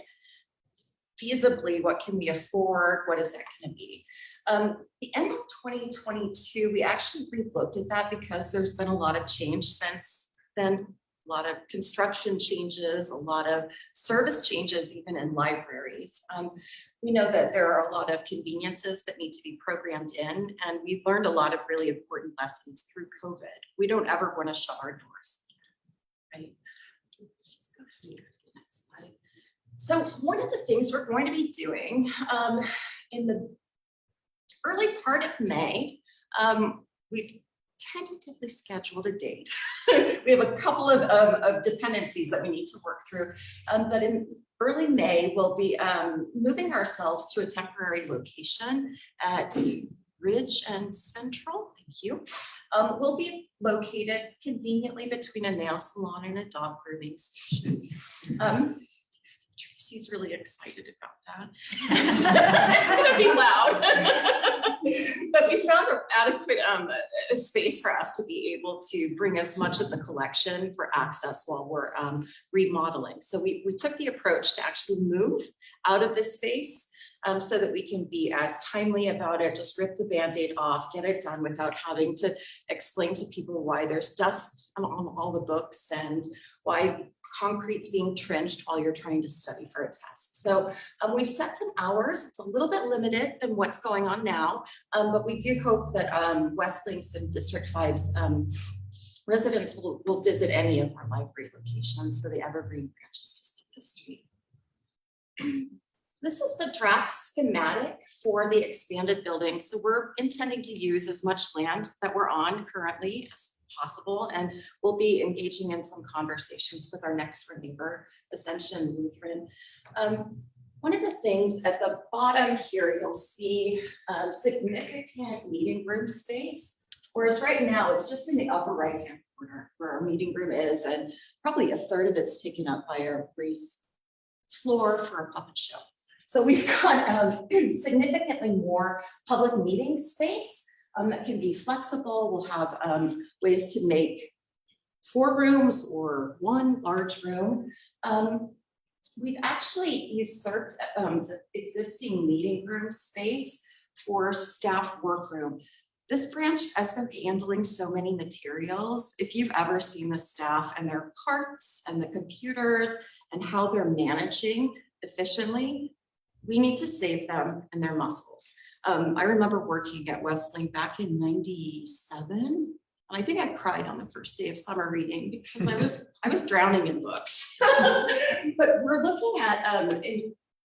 feasibly, what can we afford, what is that going to be? The end of 2022, we actually re-looked at that because there's been a lot of change since then. A lot of construction changes, a lot of service changes, even in libraries. We know that there are a lot of conveniences that need to be programmed in, and we've learned a lot of really important lessons through COVID. We don't ever want to shut our doors, right? Let's go ahead and go to the next slide. So one of the things we're going to be doing in the early part of May, we've tentatively scheduled a date. We have a couple of dependencies that we need to work through, but in early May, we'll be moving ourselves to a temporary location at Ridge and Central. Thank you. We'll be located conveniently between a nail salon and a dog grooming station. Tracy's really excited about that. It's gonna be loud. But we found an adequate space for us to be able to bring as much of the collection for access while we're remodeling. So we took the approach to actually move out of this space so that we can be as timely about it, just rip the Band-Aid off, get it done without having to explain to people why there's dust on all the books and why concrete's being trenched while you're trying to study for a test. So we've set some hours. It's a little bit limited than what's going on now, but we do hope that Westlink's and District 5's residents will visit any of our library locations. So the Evergreen branch is just up the street. This is the draft schematic for the expanded building. So we're intending to use as much land that we're on currently as possible. And we'll be engaging in some conversations with our next door neighbor, Ascension Lutheran. One of the things at the bottom here, you'll see significant meeting room space. Whereas right now, it's just in the upper right-hand corner where our meeting room is, and probably a third of it's taken up by our raised floor for a puppet show. So we've got significantly more public meeting space that can be flexible. We'll have ways to make 4 rooms or 1 large room. We've actually usurped the existing meeting room space for staff workroom. This branch has been handling so many materials. If you've ever seen the staff and their carts and the computers and how they're managing efficiently, we need to save them and their muscles. I remember working at Wesleyan back in '97. I think I cried on the first day of summer reading because I was drowning in books. But we're looking at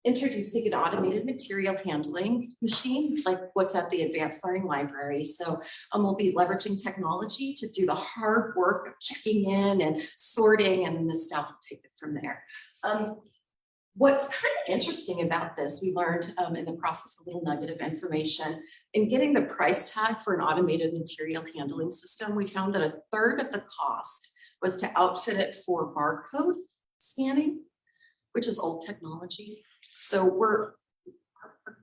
introducing an automated material handling machine, like what's at the Advanced Learning Library. So we'll be leveraging technology to do the hard work of checking in and sorting, and then the staff will take it from there. What's kind of interesting about this, we learned in the process a little nugget of information. In getting the price tag for an automated material handling system, we found that a third of the cost was to outfit it for barcode scanning, which is old technology. So our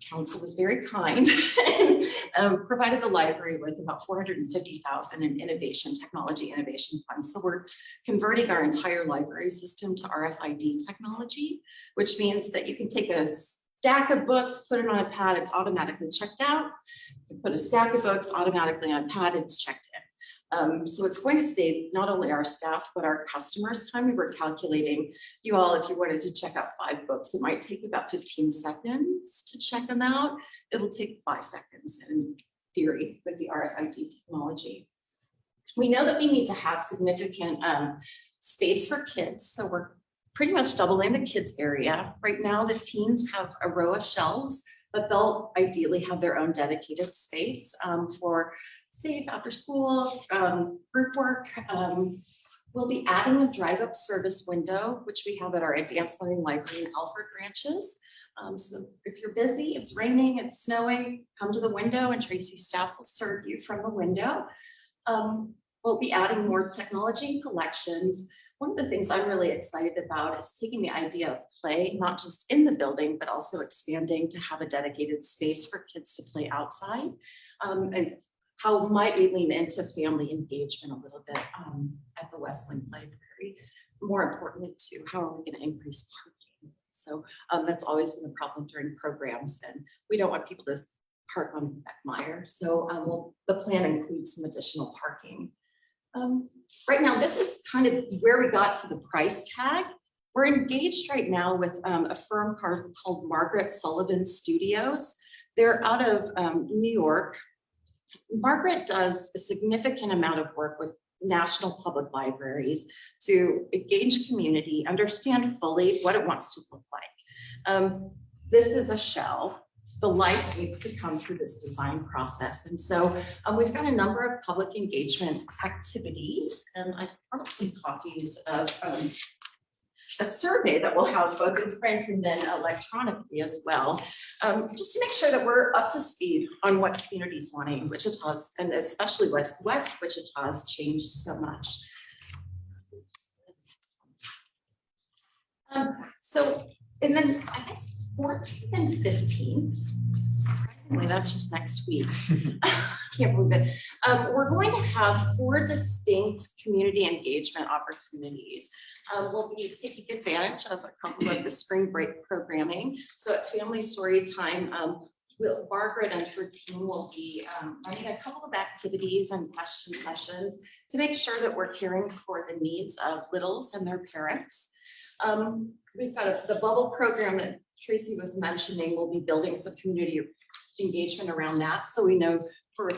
council was very kind and provided the library with about $450,000 in technology innovation funds. So we're converting our entire library system to RFID technology, which means that you can take a stack of books, put it on a pad, it's automatically checked out. You put a stack of books automatically on a pad, it's checked in. So it's going to save not only our staff, but our customers time. We were calculating, you all, if you wanted to check out 5 books, it might take about 15 seconds to check them out. It'll take 5 seconds in theory with the RFID technology. We know that we need to have significant space for kids. So we're pretty much doubling the kids area. Right now, the teens have a row of shelves, but they'll ideally have their own dedicated space for safe after school, group work. We'll be adding a drive-up service window, which we have at our Advanced Learning Library and Alfred branches. So if you're busy, it's raining, it's snowing, come to the window and Tracy's staff will serve you from the window. We'll be adding more technology and collections. One of the things I'm really excited about is taking the idea of play, not just in the building, but also expanding to have a dedicated space for kids to play outside. And how might we lean into family engagement a little bit at the Wesleyan Library? More importantly too, how are we going to increase parking? So that's always been a problem during programs, and we don't want people to park on Meyer. So the plan includes some additional parking. Right now, this is kind of where we got to the price tag. We're engaged right now with a firm called Margaret Sullivan Studios. They're out of New York. Margaret does a significant amount of work with national public libraries to engage community, understand fully what it wants to look like. This is a shell. The life needs to come through this design process. And so we've got a number of public engagement activities, and I've brought some copies of a survey that we'll have both in print and then electronically as well, just to make sure that we're up to speed on what communities wanting. Wichita's, and especially West Wichita, has changed so much. And then I guess 14th and 15th, surprisingly, that's just next week. Can't believe it. We're going to have 4 distinct community engagement opportunities. We'll be taking advantage of a couple of the spring break programming. So at Family Story Time, Margaret and her team will be running a couple of activities and question sessions to make sure that we're caring for the needs of littles and their parents. We've got the bubble program that Tracy was mentioning. We'll be building some community engagement around that. So we know for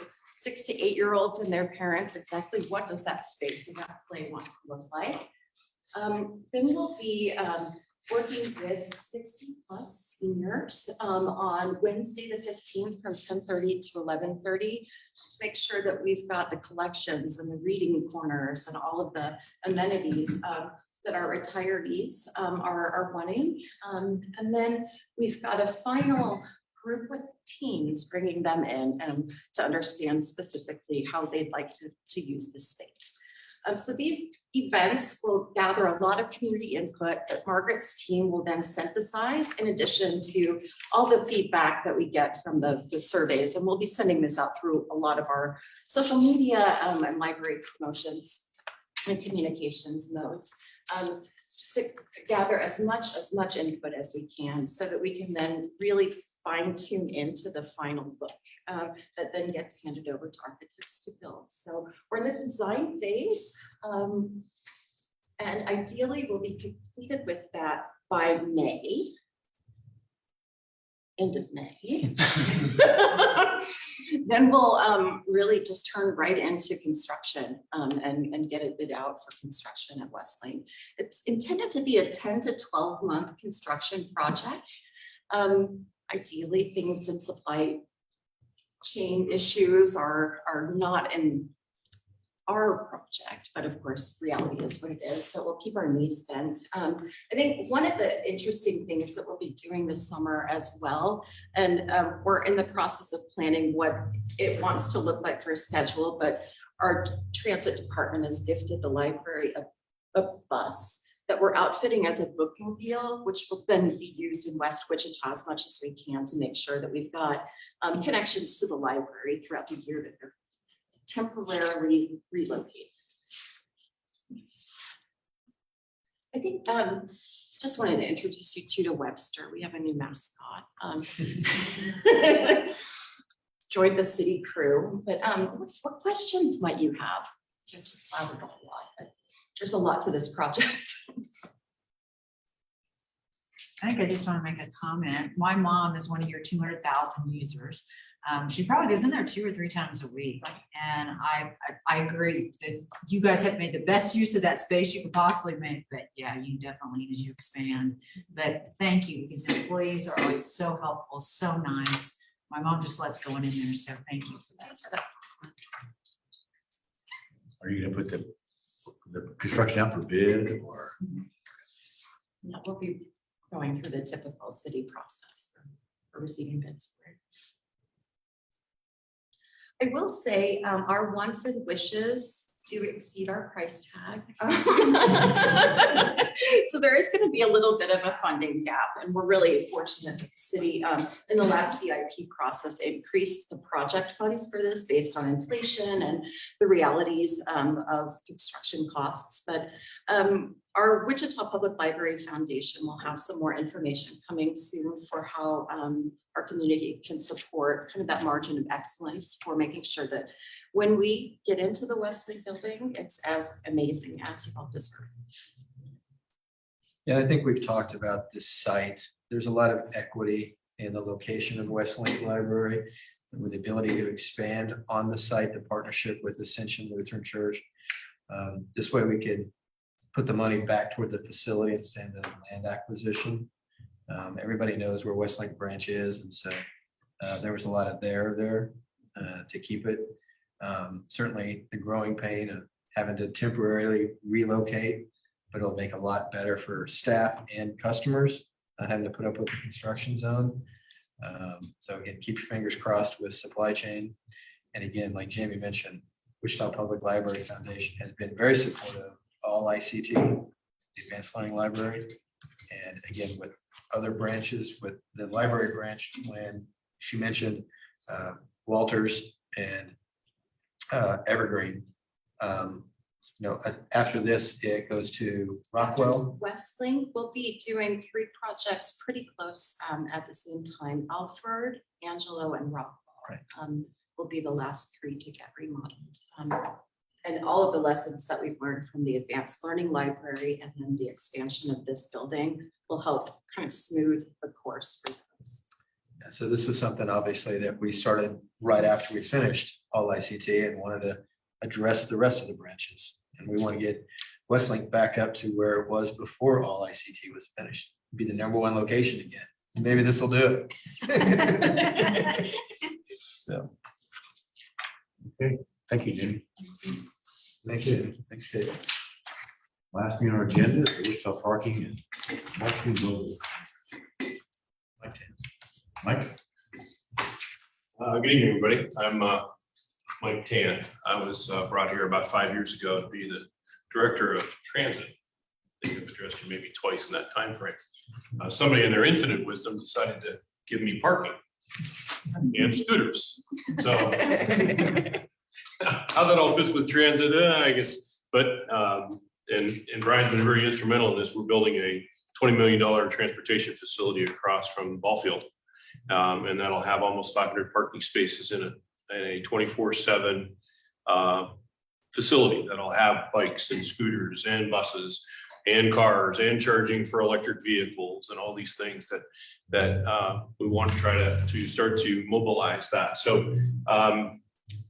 6 to 8-year-olds and their parents, exactly what does that space and that play want to look like. Then we'll be working with 60+ seniors on Wednesday, the 15th from 10:30 to 11:30 to make sure that we've got the collections and the reading corners and all of the amenities that our retirees are wanting. And then we've got a final group with teens, bringing them in to understand specifically how they'd like to use this space. So these events will gather a lot of community input that Margaret's team will then synthesize in addition to all the feedback that we get from the surveys. And we'll be sending this out through a lot of our social media and library promotions and communications nodes. Just to gather as much input as we can so that we can then really fine tune into the final book that then gets handed over to architects to build. So we're in the design phase, and ideally we'll be completed with that by May, end of May. Then we'll really just turn right into construction and get it bid out for construction at Wesleyan. It's intended to be a 10 to 12 month construction project. Ideally, things in supply chain issues are not in our project, but of course, reality is what it is, but we'll keep our knees bent. I think one of the interesting things that we'll be doing this summer as well, and we're in the process of planning what it wants to look like for a schedule, but our transit department has gifted the library a bus that we're outfitting as a bookmobile, which will then be used in West Wichita as much as we can to make sure that we've got connections to the library throughout the year that they're temporarily relocated. I think just wanted to introduce you to Webster. We have a new mascot. Joined the city crew, but what questions might you have? I've just blabbered a whole lot, but there's a lot to this project. I think I just want to make a comment. My mom is one of your 200,000 users. She probably goes in there 2 or 3 times a week. And I agree that you guys have made the best use of that space you could possibly make, but yeah, you definitely need to expand. But thank you, because employees are always so helpful, so nice. My mom just loves going in there, so thank you for that. Are you gonna put the construction out for bid or? Yeah, we'll be going through the typical city process for receiving bids for it. I will say our wants and wishes do exceed our price tag. So there is going to be a little bit of a funding gap, and we're really fortunate that the city in the last CIP process increased the project funds for this based on inflation and the realities of construction costs. But our Wichita Public Library Foundation will have some more information coming soon for how our community can support kind of that margin of excellence for making sure that when we get into the Wesleyan building, it's as amazing as you all deserve. Yeah, I think we've talked about this site. There's a lot of equity in the location of Wesleyan Library and with the ability to expand on the site, the partnership with Ascension Lutheran Church. This way we can put the money back toward the facility instead of land acquisition. Everybody knows where Westlake Branch is, and so there was a lot of there to keep it. Certainly the growing pain of having to temporarily relocate, but it'll make a lot better for staff and customers, not having to put up with the construction zone. So again, keep your fingers crossed with supply chain. And again, like Jamie mentioned, Wichita Public Library Foundation has been very supportive of all ICT, the Advanced Learning Library. And again, with other branches, with the library branch, when she mentioned Walters and Evergreen, after this, it goes to Rockwell. Wesleyan will be doing 3 projects pretty close at the same time. Alfred, Angelo, and Rockwell will be the last 3 to get remodeled. And all of the lessons that we've learned from the Advanced Learning Library and then the expansion of this building will help kind of smooth the course for those. Yeah, so this was something obviously that we started right after we finished all ICT and wanted to address the rest of the branches. And we want to get Westlink back up to where it was before all ICT was finished. be the #1 location again. Maybe this will do it. So, Thank you, Jimmy. thank you. Thanks, Dave. Last thing on our agenda is the Wichita Parking and Marketing Global. Mike? Good evening, everybody. I'm Mike Tan. I was brought here about 5 years ago to be the Director of Transit. I think I've addressed you maybe twice in that timeframe. Somebody in their infinite wisdom decided to give me parking and scooters. So how that all fits with transit, I guess, but and Brian's been very instrumental in this. We're building a $20 million transportation facility across from the ball field. And that'll have almost 500 parking spaces in a 24/7 facility that'll have bikes and scooters and buses and cars and charging for electric vehicles and all these things that we want to try to start to mobilize that. So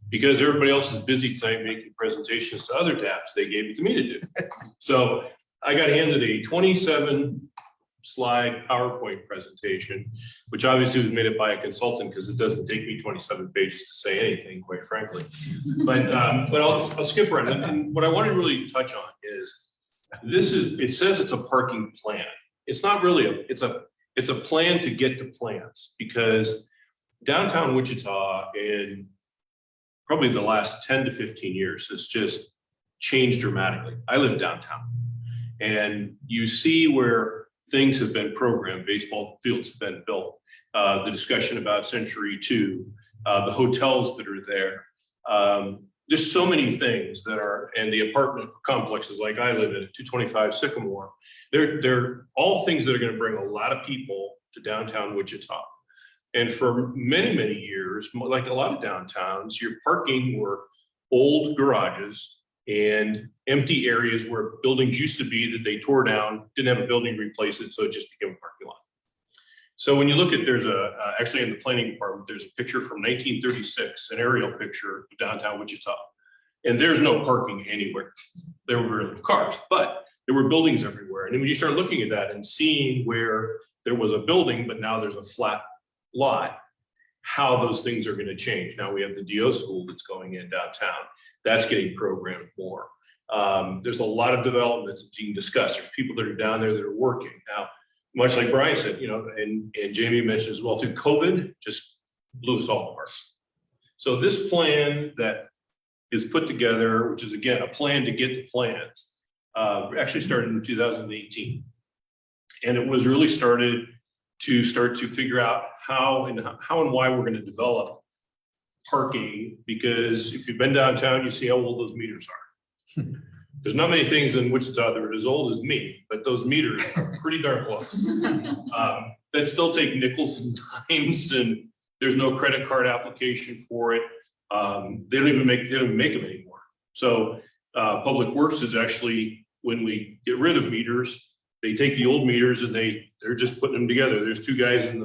because everybody else is busy tonight making presentations to other DAPs, they gave it to me to do. So I got handed a 27-slide PowerPoint presentation, which obviously was made up by a consultant because it doesn't take me 27 pages to say anything, quite frankly. But I'll skip around. And what I want to really touch on is it says it's a parking plan. It's not really it's a plan to get to plans, because downtown Wichita in probably the last 10 to 15 years has just changed dramatically. I live downtown, and you see where things have been programmed, baseball fields have been built, the discussion about Century 2, the hotels that are there. There's so many things that are, and the apartment complexes like I live in at 225 Sycamore, they're all things that are going to bring a lot of people to downtown Wichita. And for many, many years, like a lot of downtowns, your parking were old garages and empty areas where buildings used to be that they tore down, didn't have a building to replace it, so it just became a parking lot. So when you look at, there's actually in the planning department, there's a picture from 1936, an aerial picture of downtown Wichita. And there's no parking anywhere. There were very little cars, but there were buildings everywhere. And then when you start looking at that and seeing where there was a building, but now there's a flat lot, how those things are going to change. Now we have the DO school that's going in downtown. That's getting programmed more. There's a lot of developments being discussed. There's people that are down there that are working. Now, much like Brian said, and Jamie mentioned as well too, COVID just blew us all apart. So this plan that is put together, which is again, a plan to get to plans, actually started in 2018. And it was really start to figure out how and why we're going to develop parking, because if you've been downtown, you see how old those meters are. There's not many things in Wichita that are as old as me, but those meters are pretty darn close. That still take nickels and dimes, and there's no credit card application for it. They don't even make them anymore. So Public Works is actually, when we get rid of meters, they take the old meters and they're just putting them together. There's two guys in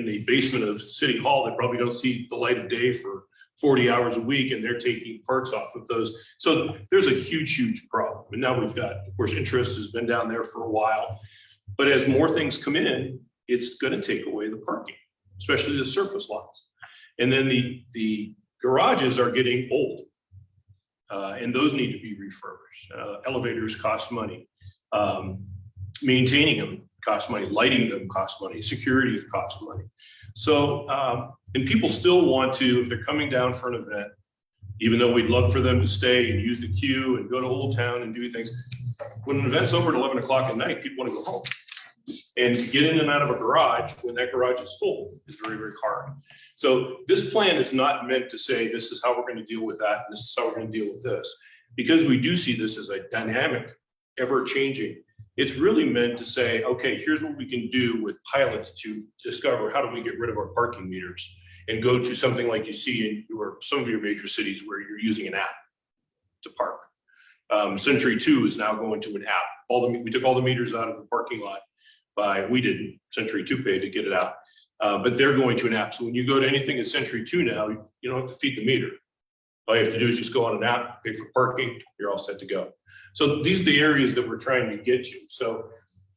the basement of City Hall that probably don't see the light of day for 40 hours a week, and they're taking parts off of those. So there's a huge, huge problem. And now we've got, of course, interest has been down there for a while. But as more things come in, it's going to take away the parking, especially the surface lots. And then the garages are getting old, and those need to be refurbished. Elevators cost money. Maintaining them costs money. Lighting them costs money. Security costs money. So, and people still want to, if they're coming down for an event, even though we'd love for them to stay and use the queue and go to Old Town and do things, when an event's over at 11 o'clock at night, people want to go home. And to get in and out of a garage when that garage is full is very, very hard. So this plan is not meant to say this is how we're going to deal with that, and this is how we're going to deal with this. Because we do see this as a dynamic, ever-changing, it's really meant to say, okay, here's what we can do with pilots to discover how do we get rid of our parking meters and go to something like you see in some of your major cities where you're using an app to park. Century 2 is now going to an app. We took all the meters out of the parking lot we didn't, Century 2 paid to get it out. But they're going to an app. So when you go to anything at Century 2 now, you don't have to feed the meter. All you have to do is just go on an app, pay for parking, you're all set to go. So these are the areas that we're trying to get to. So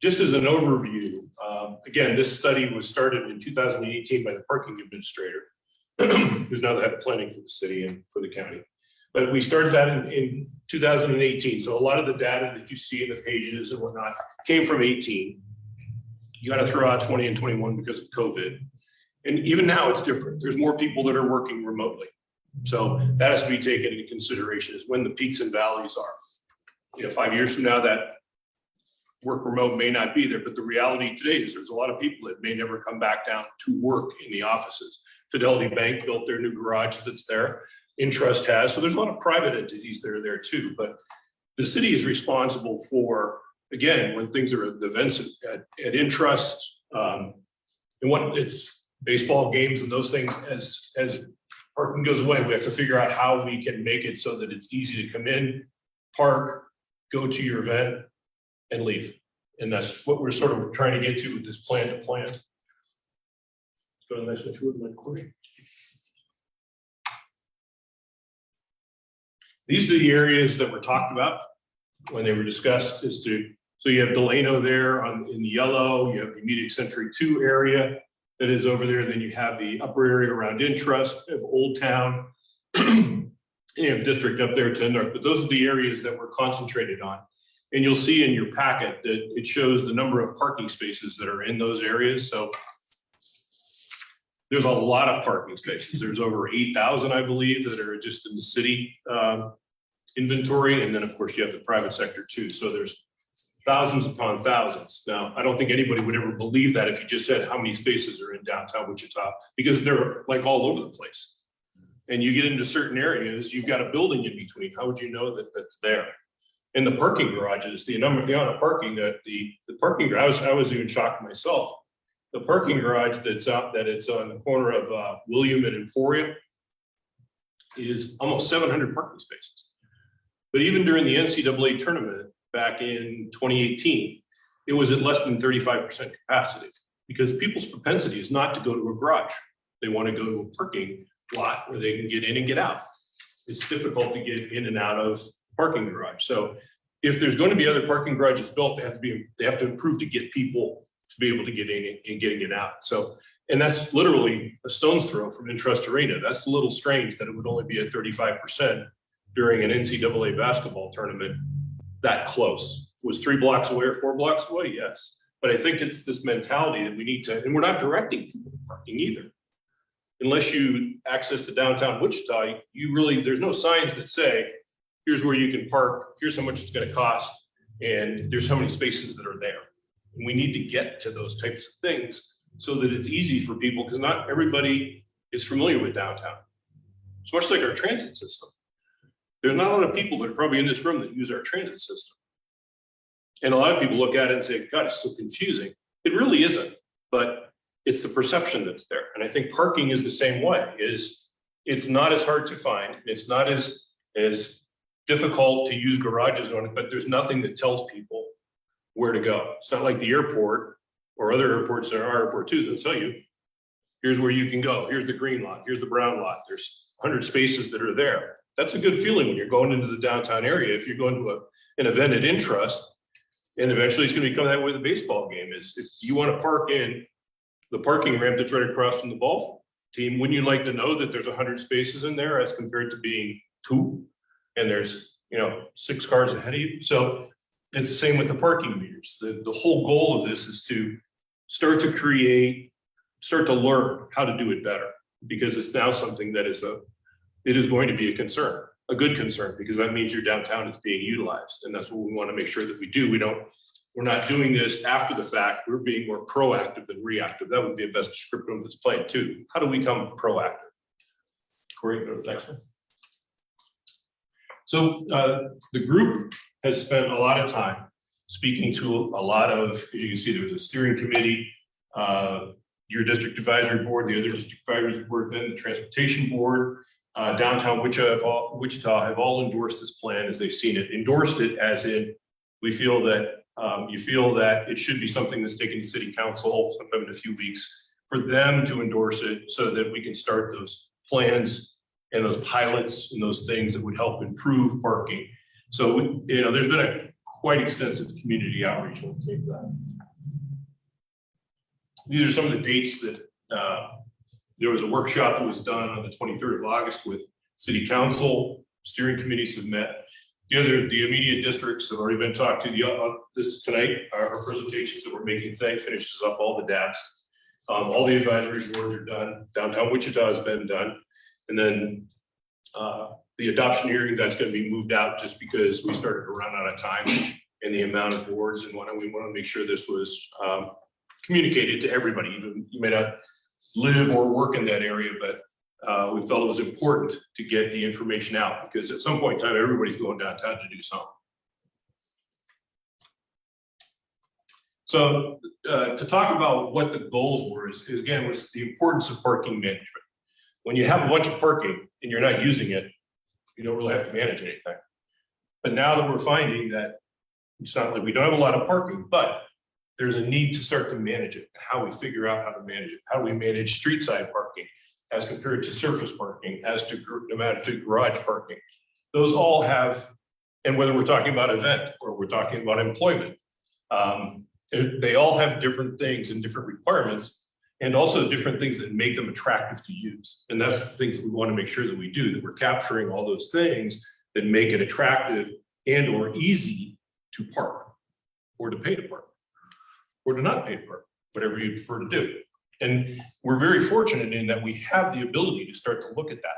just as an overview, again, this study was started in 2018 by the parking administrator, who's now the head of planning for the city and for the county. But we started that in 2018. So a lot of the data that you see in the pages and whatnot came from 18. You got to throw out 20 and 21 because of COVID. And even now it's different. There's more people that are working remotely. So that has to be taken into consideration is when the peaks and valleys are. 5 years from now, that work remote may not be there, but the reality today is there's a lot of people that may never come back down to work in the offices. Fidelity Bank built their new garage that's there. Intrust has, so there's a lot of private entities that are there too, but the city is responsible for, again, when things are at the events at Intrust, and what it's baseball games and those things, as parking goes away, we have to figure out how we can make it so that it's easy to come in, park, go to your event and leave. And that's what we're sort of trying to get to with this plan to plan. Let's go to the next one, too, with my query. These are the areas that were talked about when they were discussed so you have Delano there in the yellow, you have the immediate Century 2 area that is over there, then you have the upper area around Intrust of Old Town, you have district up there to the north, but those are the areas that we're concentrated on. And you'll see in your packet that it shows the number of parking spaces that are in those areas. So there's a lot of parking spaces. There's over 8,000, I believe, that are just in the city inventory. And then of course you have the private sector too. So there's thousands upon thousands. Now, I don't think anybody would ever believe that if you just said how many spaces are in downtown Wichita, because they're like all over the place. And you get into certain areas, you've got a building in between. How would you know that that's there? And the parking garages, the amount of parking that the parking garage, I was even shocked myself. The parking garage it's on the corner of William and Emporia is almost 700 parking spaces. But even during the NCAA tournament back in 2018, it was at less than 35% capacity because people's propensity is not to go to a garage. They want to go to a parking lot where they can get in and get out. It's difficult to get in and out of parking garage. So if there's going to be other parking garages built, they have to improve to get people to be able to get in and getting it out. So, and that's literally a stone's throw from Intrust Arena. That's a little strange that it would only be at 35% during an NCAA basketball tournament that close. If it was 3 blocks away or 4 blocks away, yes. But I think it's this mentality that we need to, and we're not directing people to parking either. Unless you access the downtown Wichita, there's no signs that say, here's where you can park, here's how much it's going to cost, and there's how many spaces that are there. And we need to get to those types of things so that it's easy for people, because not everybody is familiar with downtown. It's much like our transit system. There's not a lot of people that are probably in this room that use our transit system. And a lot of people look at it and say, God, it's so confusing. It really isn't, but it's the perception that's there. And I think parking is the same way, it's not as hard to find. It's not as difficult to use garages on it, but there's nothing that tells people where to go. It's not like the airport or other airports in our airport too. They'll tell you, here's where you can go. Here's the green lot. Here's the brown lot. There's 100 spaces that are there. That's a good feeling when you're going into the downtown area. If you're going to an event at Intrust, and eventually it's going to become that way the baseball game is. If you want to park in the parking ramp that's right across from the ball team, wouldn't you like to know that there's 100 spaces in there as compared to being 2? And there's 6 cars ahead of you. So it's the same with the parking meters. The whole goal of this is to start to learn how to do it better, because it's now something that it is going to be a concern, a good concern, because that means your downtown is being utilized. And that's what we want to make sure that we do. We're not doing this after the fact. We're being more proactive than reactive. That would be a best description of this plan too. How do we become proactive? Corey, go to the next one. So the group has spent a lot of time speaking to a lot of, as you can see, there was a steering committee, your district advisory board, the other district advisory board, then the transportation board, downtown Wichita have all endorsed this plan as they've seen it. Endorsed it as in, we feel that you feel that it should be something that's taken to city council sometime in a few weeks for them to endorse it so that we can start those plans and those pilots and those things that would help improve parking. So, there's been a quite extensive community outreach when it came to that. these are some of the dates that, there was a workshop that was done on the 23rd of August with city council, steering committees have met. The immediate districts have already been talked to. This tonight, our presentations that we're making today finishes up all the DAPs. All the advisory boards are done. Downtown Wichita has been done. And then the adoption hearing, that's going to be moved out just because we started to run out of time and the amount of boards and whatnot. We want to make sure this was communicated to everybody. Even you may not live or work in that area, but we felt it was important to get the information out because at some point in time, everybody's going downtown to do something. So to talk about what the goals were is again, was the importance of parking management. When you have a bunch of parking and you're not using it, you don't really have to manage anything. But now that we're finding that it's not like we don't have a lot of parking, but there's a need to start to manage it, how we figure out how to manage it, how do we manage street side parking as compared to surface parking, as to garage parking. Those all have, and whether we're talking about event or we're talking about employment, they all have different things and different requirements and also different things that make them attractive to use. And that's the things that we want to make sure that we do, that we're capturing all those things that make it attractive and or easy to park or to pay to park or to not pay to park, whatever you prefer to do. And we're very fortunate in that we have the ability to start to look at that.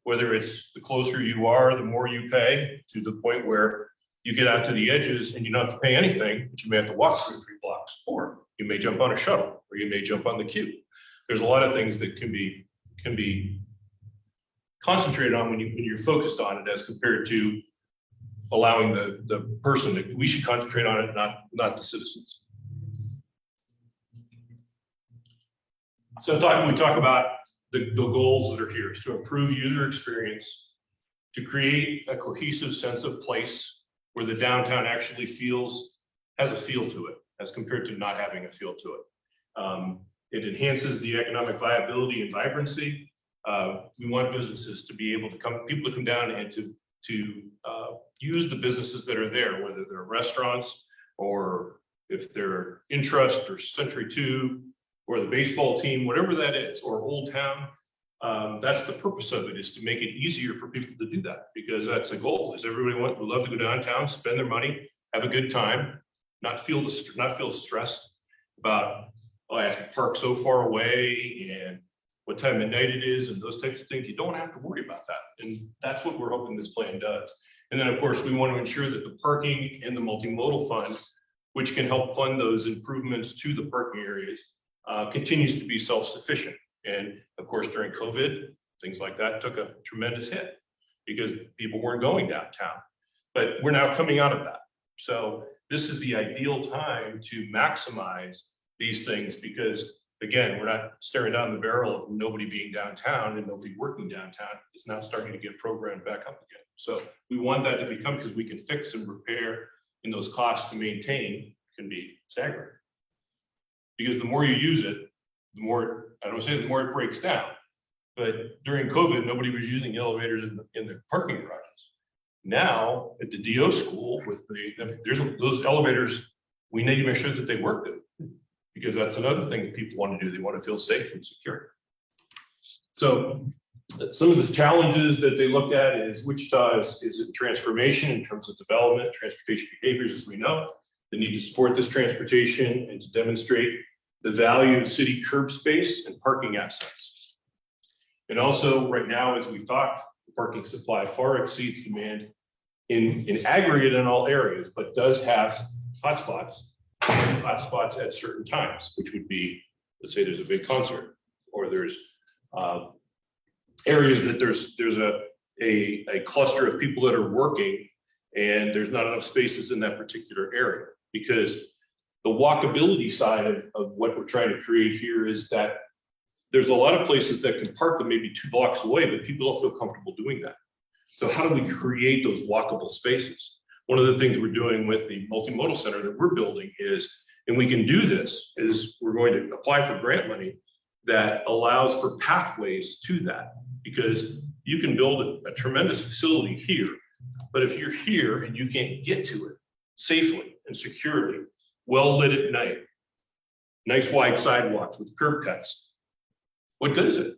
Whether it's the closer you are, the more you pay, to the point where you get out to the edges and you don't have to pay anything, but you may have to walk 2 or 3 blocks, or you may jump on a shuttle, or you may jump on the queue. There's a lot of things that can be concentrated on when you're focused on it as compared to allowing the person that we should concentrate on it, not the citizens. So we talk about the goals that are here is to improve user experience, to create a cohesive sense of place where the downtown actually has a feel to it as compared to not having a feel to it. It enhances the economic viability and vibrancy. We want businesses to be able to people to come down and to use the businesses that are there, whether they're restaurants or if they're Intrust or Century 2 or the baseball team, whatever that is, or Old Town. That's the purpose of it, is to make it easier for people to do that, because that's the goal, is everybody would love to go downtown, spend their money, have a good time, not feel stressed about, oh, I have to park so far away and what time of night it is and those types of things. You don't have to worry about that. And that's what we're hoping this plan does. And then of course, we want to ensure that the parking and the multimodal fund, which can help fund those improvements to the parking areas, continues to be self-sufficient. And of course, during COVID, things like that took a tremendous hit because people weren't going downtown, but we're now coming out of that. So this is the ideal time to maximize these things because, again, we're not staring down the barrel of nobody being downtown and nobody working downtown. It's now starting to get programmed back up again. So we want that to become, because we can fix and repair, and those costs to maintain can be staggering. Because the more you use it, the more, I don't say the more it breaks down, but during COVID, nobody was using elevators in the parking garages. Now at the DO school, there's those elevators, we need to make sure that they work good, because that's another thing that people want to do. They want to feel safe and secure. So some of the challenges that they looked at is Wichita is in transformation in terms of development, transportation behaviors, as we know. The need to support this transportation and to demonstrate the value of city curb space and parking assets. And also right now, as we've talked, the parking supply far exceeds demand in aggregate in all areas, but does have hotspots at certain times, which would be, let's say there's a big concert, or there's areas that there's a cluster of people that are working and there's not enough spaces in that particular area. Because the walkability side of what we're trying to create here is that there's a lot of places that can park them maybe 2 blocks away, but people don't feel comfortable doing that. So how do we create those walkable spaces? One of the things we're doing with the multimodal center that we're building is, and we can do this, is we're going to apply for grant money that allows for pathways to that, because you can build a tremendous facility here, but if you're here and you can't get to it safely and securely, well lit at night, nice wide sidewalks with curb cuts. What good is it?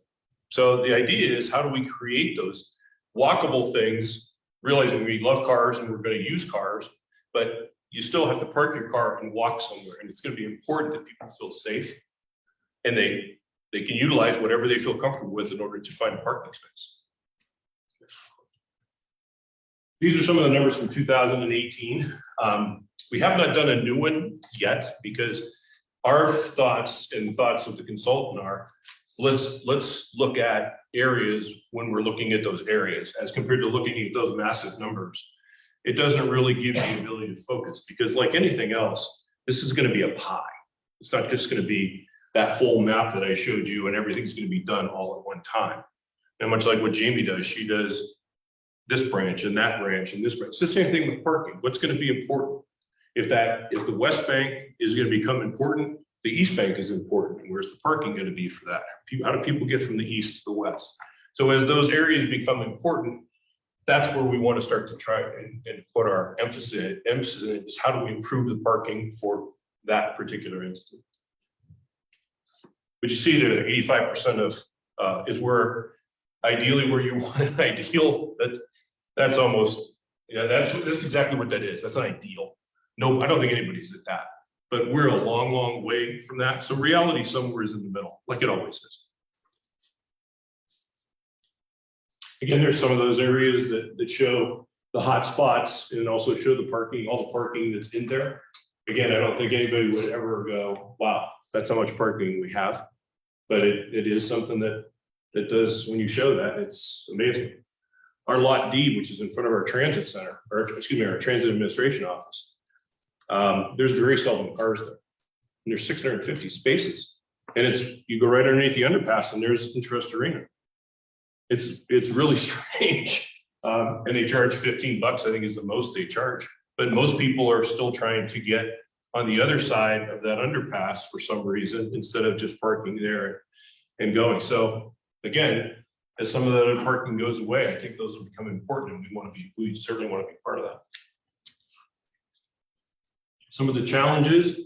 So the idea is, how do we create those walkable things, realizing we love cars and we're gonna use cars, but you still have to park your car and walk somewhere, and it's gonna be important that people feel safe. And they can utilize whatever they feel comfortable with in order to find a parking space. These are some of the numbers from 2018. We have not done a new one yet, because our thoughts and thoughts of the consultant are, let's look at areas when we're looking at those areas, as compared to looking at those massive numbers. It doesn't really give you the ability to focus, because like anything else, this is gonna be a pie. It's not just gonna be that whole map that I showed you and everything's gonna be done all at one time. And much like what Jamie does, she does this branch and that branch and this branch. It's the same thing with parking. What's gonna be important? If the West Bank is gonna become important, the East Bank is important. And where's the parking gonna be for that? How do people get from the east to the west? So as those areas become important, that's where we want to start to try and put our emphasis is, how do we improve the parking for that particular instance? But you see that 85% of is where ideally where you want an ideal, that's almost, that's exactly what that is. That's an ideal. No, I don't think anybody's at that, but we're a long, long way from that. So reality somewhere is in the middle, like it always is. Again, there's some of those areas that show the hot spots and also show the parking, all the parking that's in there. Again, I don't think anybody would ever go, wow, that's how much parking we have. But it is something that does, when you show that, it's amazing. Our lot D, which is in front of our transit center, or excuse me, our transit administration office, there's very seldom cars there. And there's 650 spaces. And you go right underneath the underpass and there's Intrust Arena. It's really strange. And they charge $15, I think is the most they charge. But most people are still trying to get on the other side of that underpass for some reason, instead of just parking there and going. So again, as some of the other parking goes away, I think those will become important, and we certainly want to be part of that. Some of the challenges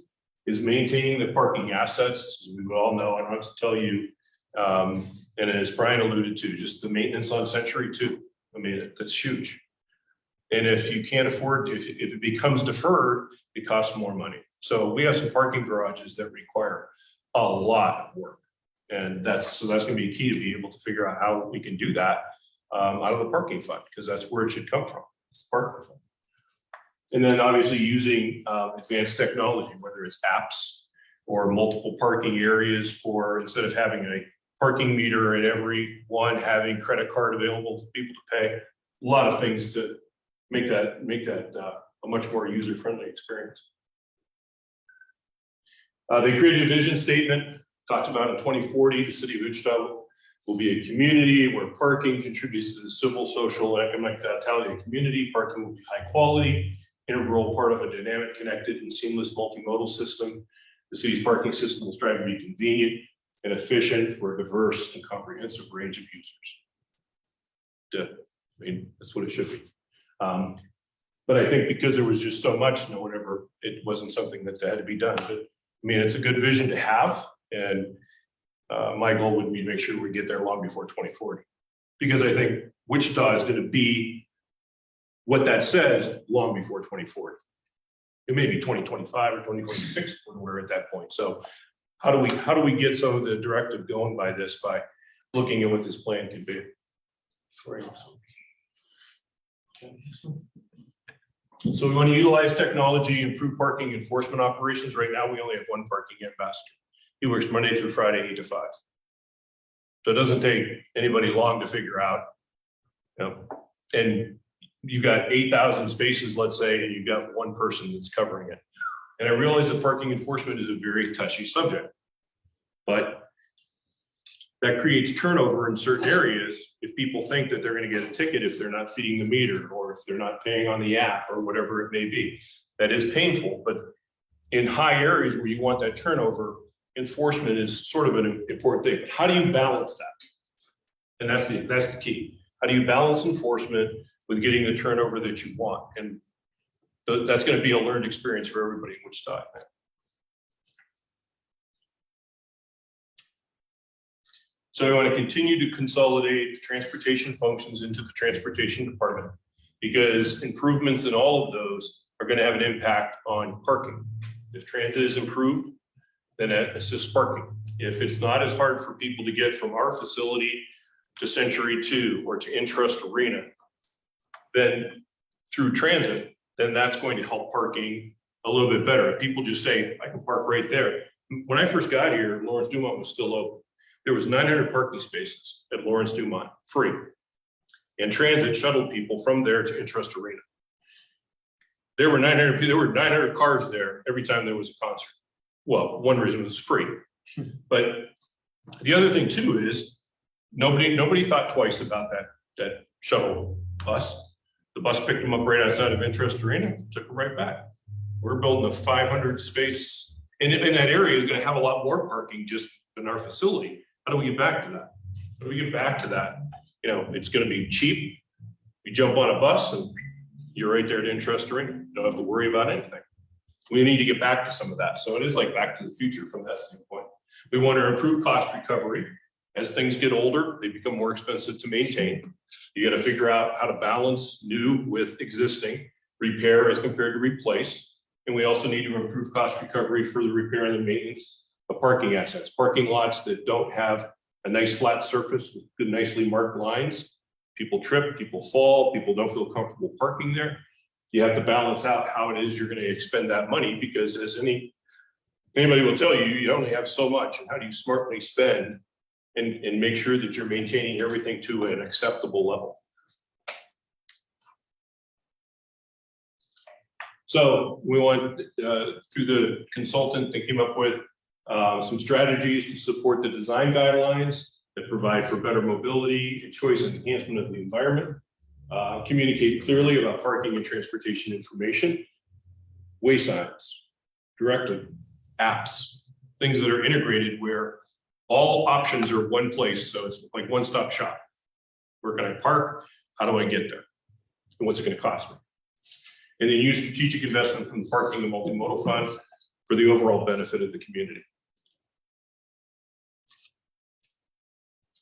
is maintaining the parking assets. As we all know, I don't have to tell you, and as Brian alluded to, just the maintenance on Century 2. I mean, that's huge. And if you can't afford, if it becomes deferred, it costs more money. So we have some parking garages that require a lot of work. And that's going to be key to be able to figure out how we can do that out of the parking fund, because that's where it should come from. It's the parking fund. And then obviously using advanced technology, whether it's apps or multiple parking areas, for instead of having a parking meter at every one, having credit card available for people to pay. A lot of things to make that a much more user-friendly experience. They created a vision statement, talked about in 2040, the city of Wichita will be a community where parking contributes to the civil, social, and economic vitality of the community. Parking will be high quality, integral part of a dynamic, connected, and seamless multimodal system. The city's parking system will strive to be convenient and efficient for a diverse and comprehensive range of users. I mean, that's what it should be. But I think because there was just so much, it wasn't something that had to be done. But I mean, it's a good vision to have. And my goal would be to make sure we get there long before 2040. Because I think Wichita is going to be what that says long before 2040. It may be 2025 or 2026 when we're at that point. So how do we get some of the directive going by looking at what this plan can be? So we want to utilize technology, improve parking enforcement operations. Right now, we only have one parking ambassador. He works Monday through Friday, 8 to 5. So it doesn't take anybody long to figure out. And you've got 8,000 spaces, let's say, and you've got one person that's covering it. And I realize that parking enforcement is a very touchy subject, but that creates turnover in certain areas if people think that they're going to get a ticket if they're not feeding the meter, or if they're not paying on the app, or whatever it may be. That is painful, but in high areas where you want that turnover, enforcement is sort of an important thing. But how do you balance that? And that's the key. How do you balance enforcement with getting the turnover that you want? And that's going to be a learned experience for everybody in Wichita. So we want to continue to consolidate transportation functions into the transportation department because improvements in all of those are going to have an impact on parking. If transit is improved, then it assists parking. If it's not as hard for people to get from our facility to Century 2 or to Intrust Arena, then through transit, then that's going to help parking a little bit better. If people just say, I can park right there. When I first got here, Lawrence Dumont was still open. There was 900 parking spaces at Lawrence Dumont, free. And transit shuttled people from there to Intrust Arena. There were 900 cars there every time there was a concert. Well, one reason it was free. But the other thing too is nobody thought twice about that shuttle bus. The bus picked them up right outside of Intrust Arena, took them right back. We're building a 500 space, and that area is going to have a lot more parking just than our facility. How do we get back to that? How do we get back to that? You know, it's going to be cheap. You jump on a bus and you're right there at Intrust Arena. You don't have to worry about anything. We need to get back to some of that. So it is like back to the future from that standpoint. We want to improve cost recovery. As things get older, they become more expensive to maintain. You got to figure out how to balance new with existing, repair as compared to replace. And we also need to improve cost recovery for the repair and the maintenance of parking assets. Parking lots that don't have a nice flat surface with good nicely marked lines. People trip, people fall, people don't feel comfortable parking there. You have to balance out how it is you're going to expend that money, because as anybody will tell you, you only have so much, and how do you smartly spend and make sure that you're maintaining everything to an acceptable level. So we went through the consultant, they came up with some strategies to support the design guidelines that provide for better mobility and choice and enhancement of the environment. Communicate clearly about parking and transportation information, way signs, directive, apps, things that are integrated where all options are one place. So it's like one-stop shop. Where can I park? How do I get there? And what's it going to cost me? And then use strategic investment from the parking and multimodal fund for the overall benefit of the community.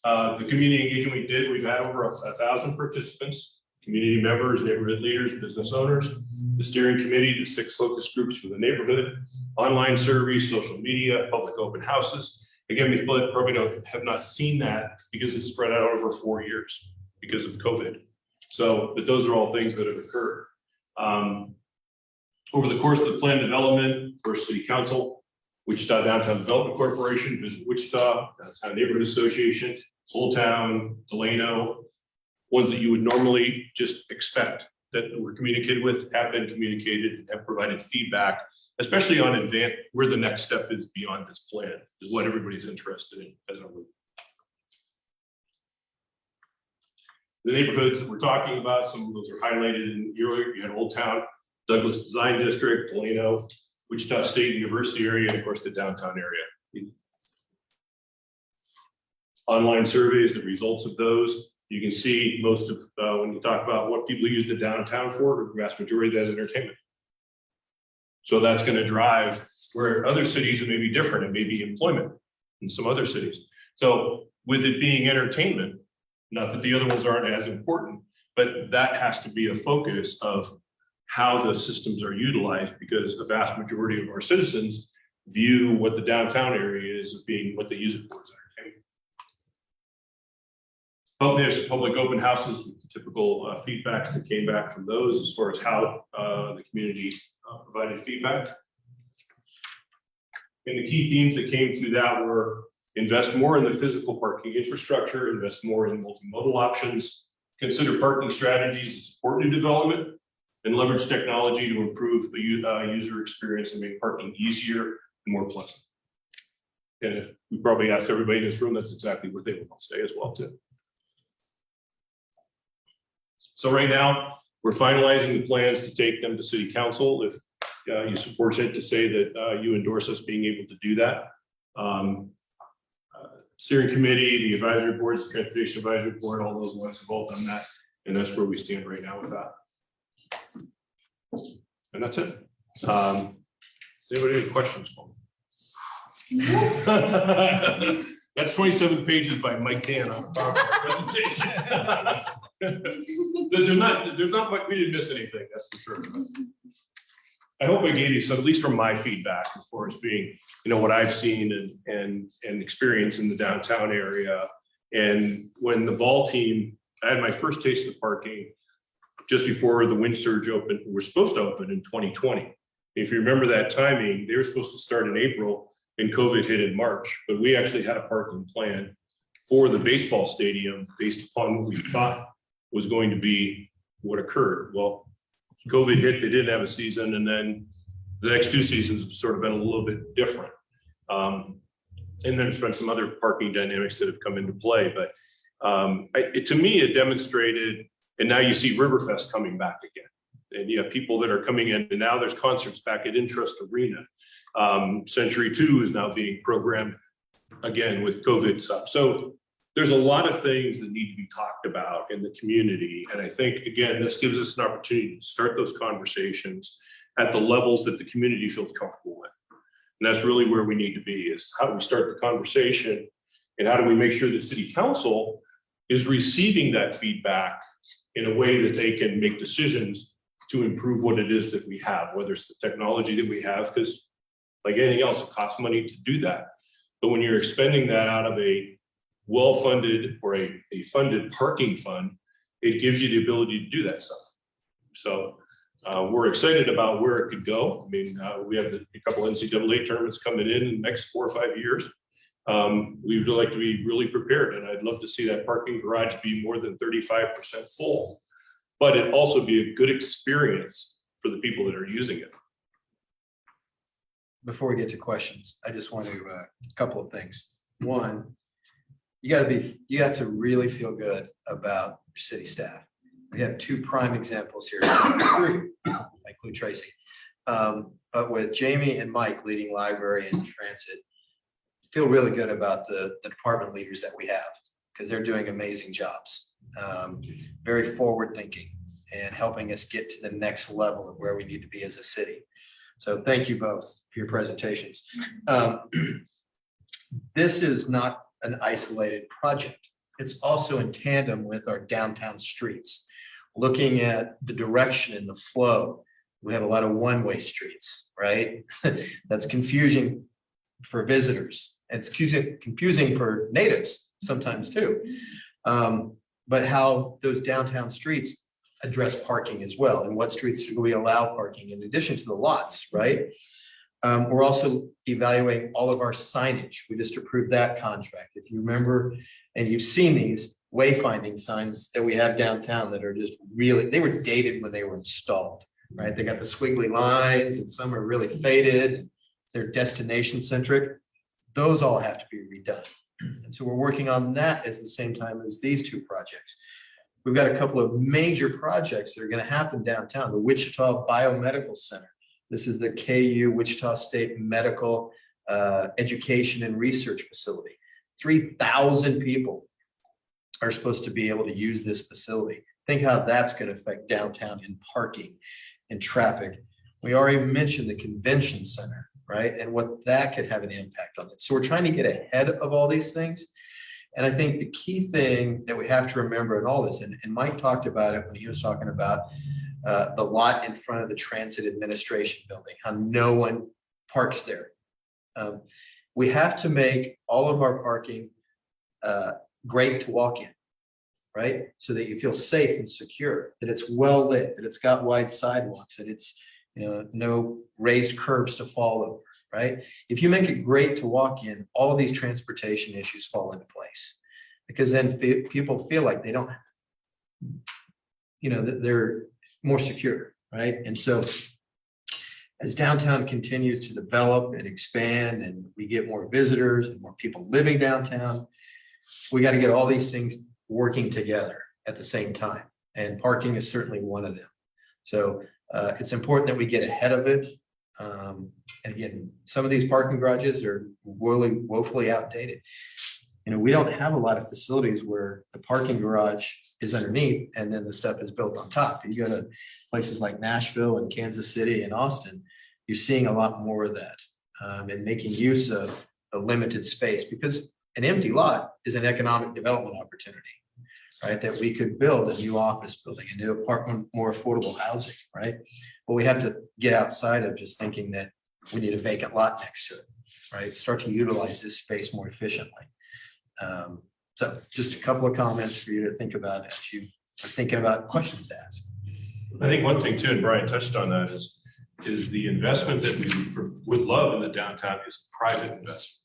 The community engagement we did, we've had over 1,000 participants, community members, neighborhood leaders, business owners, the steering committee, the 6 focus groups for the neighborhood, online surveys, social media, public open houses. Again, people that probably have not seen that because it's spread out over 4 years because of COVID. So, but those are all things that have occurred. Over the course of the plan development for City Council, Wichita Downtown Development Corporation, Visit Wichita, Downtown Neighborhood Association, Old Town, Delano, ones that you would normally just expect that were communicated with, have been communicated, and have provided feedback, especially on where the next step is beyond this plan, is what everybody's interested in as a group. The neighborhoods that we're talking about, some of those are highlighted in earlier. You had Old Town, Douglas Design District, Delano, Wichita State University area, and of course the downtown area. Online surveys, the results of those. You can see most of, when you talk about what people use the downtown for, the vast majority of that is entertainment. So that's going to drive where other cities it may be different. It may be employment in some other cities. So with it being entertainment, not that the other ones aren't as important, but that has to be a focus of how the systems are utilized, because the vast majority of our citizens view what the downtown area is as being what they use it for is entertainment. There's public open houses with the typical feedbacks that came back from those as far as how the community provided feedback. And the key themes that came through that were invest more in the physical parking infrastructure, invest more in multimodal options, consider parking strategies to support new development, and leverage technology to improve the user experience and make parking easier and more pleasant. And if we probably asked everybody in this room, that's exactly what they would say as well too. So right now, we're finalizing the plans to take them to City Council. If you're so fortunate to say that you endorse us being able to do that. Steering committee, the advisory boards, the transportation advisory board, all those ones have all done that. And that's where we stand right now with that. And that's it. Does anybody have any questions for me? Yeah, That's 27 pages by Mike Dan on a PowerPoint presentation. There's not much, we didn't miss anything, that's for sure. I hope I gave you some, at least from my feedback, as far as being, what I've seen and experienced in the downtown area. And when the ball team, I had my first taste of parking just before the wind surge opened, we're supposed to open in 2020. If you remember that timing, they were supposed to start in April and COVID hit in March, but we actually had a parking plan for the baseball stadium based upon what we thought was going to be what occurred. Well, COVID hit, they didn't have a season, and then the next 2 seasons have sort of been a little bit different. And then there's been some other parking dynamics that have come into play, but to me, it demonstrated, and now you see Riverfest coming back again. And you have people that are coming in, and now there's concerts back at Intrust Arena. Century 2 is now being programmed again with COVID stuff. So there's a lot of things that need to be talked about in the community. And I think, again, this gives us an opportunity to start those conversations at the levels that the community feels comfortable with. And that's really where we need to be, is how do we start the conversation, and how do we make sure that city council is receiving that feedback in a way that they can make decisions to improve what it is that we have, whether it's the technology that we have, because like anything else, it costs money to do that. But when you're expending that out of a well-funded or a funded parking fund, it gives you the ability to do that stuff. So we're excited about where it could go. I mean, we have a couple NCAA tournaments coming in the next 4 or 5 years. We would like to be really prepared, and I'd love to see that parking garage be more than 35% full, but it also be a good experience for the people that are using it. Before we get to questions, I just want to, a couple of things. One, you have to really feel good about your city staff. We have 2 prime examples here, 3, I include Tracy. But with Jamie and Mike leading library and transit, feel really good about the department leaders that we have, because they're doing amazing jobs. Very forward thinking and helping us get to the next level of where we need to be as a city. So thank you both for your presentations. This is not an isolated project. It's also in tandem with our downtown streets. Looking at the direction and the flow, we have a lot of one-way streets, right? That's confusing for visitors. It's confusing for natives sometimes too. But how those downtown streets address parking as well, and what streets do we allow parking in addition to the lots, right? We're also evaluating all of our signage. We just approved that contract. If you remember, and you've seen these wayfinding signs that we have downtown that are just really, they were dated when they were installed, right? They got the squiggly lines and some are really faded. They're destination centric. Those all have to be redone. And so we're working on that at the same time as these 2 projects. We've got a couple of major projects that are going to happen downtown. The Wichita Biomedical Center. This is the KU Wichita State Medical Education and Research Facility. 3,000 people are supposed to be able to use this facility. Think how that's going to affect downtown in parking and traffic. We already mentioned the convention center, right? And what that could have an impact on it. So we're trying to get ahead of all these things. And I think the key thing that we have to remember in all this, and Mike talked about it when he was talking about the lot in front of the Transit Administration building, how no one parks there. We have to make all of our parking great to walk in, right? So that you feel safe and secure, that it's well lit, that it's got wide sidewalks, that it's, no raised curbs to fall over, right? If you make it great to walk in, all of these transportation issues fall into place, because then people feel like they don't, that they're more secure, right? And so as downtown continues to develop and expand and we get more visitors and more people living downtown, we got to get all these things working together at the same time. And parking is certainly one of them. So it's important that we get ahead of it. And again, some of these parking garages are woefully outdated. We don't have a lot of facilities where the parking garage is underneath and then the stuff is built on top. You go to places like Nashville and Kansas City and Austin, you're seeing a lot more of that and making use of the limited space, because an empty lot is an economic development opportunity, right? That we could build a new office building, a new apartment, more affordable housing, right? But we have to get outside of just thinking that we need a vacant lot next to it, right? Start to utilize this space more efficiently. So just a couple of comments for you to think about as you are thinking about questions to ask. I think one thing too, and Brian touched on that, is the investment that we would love in the downtown is private investment.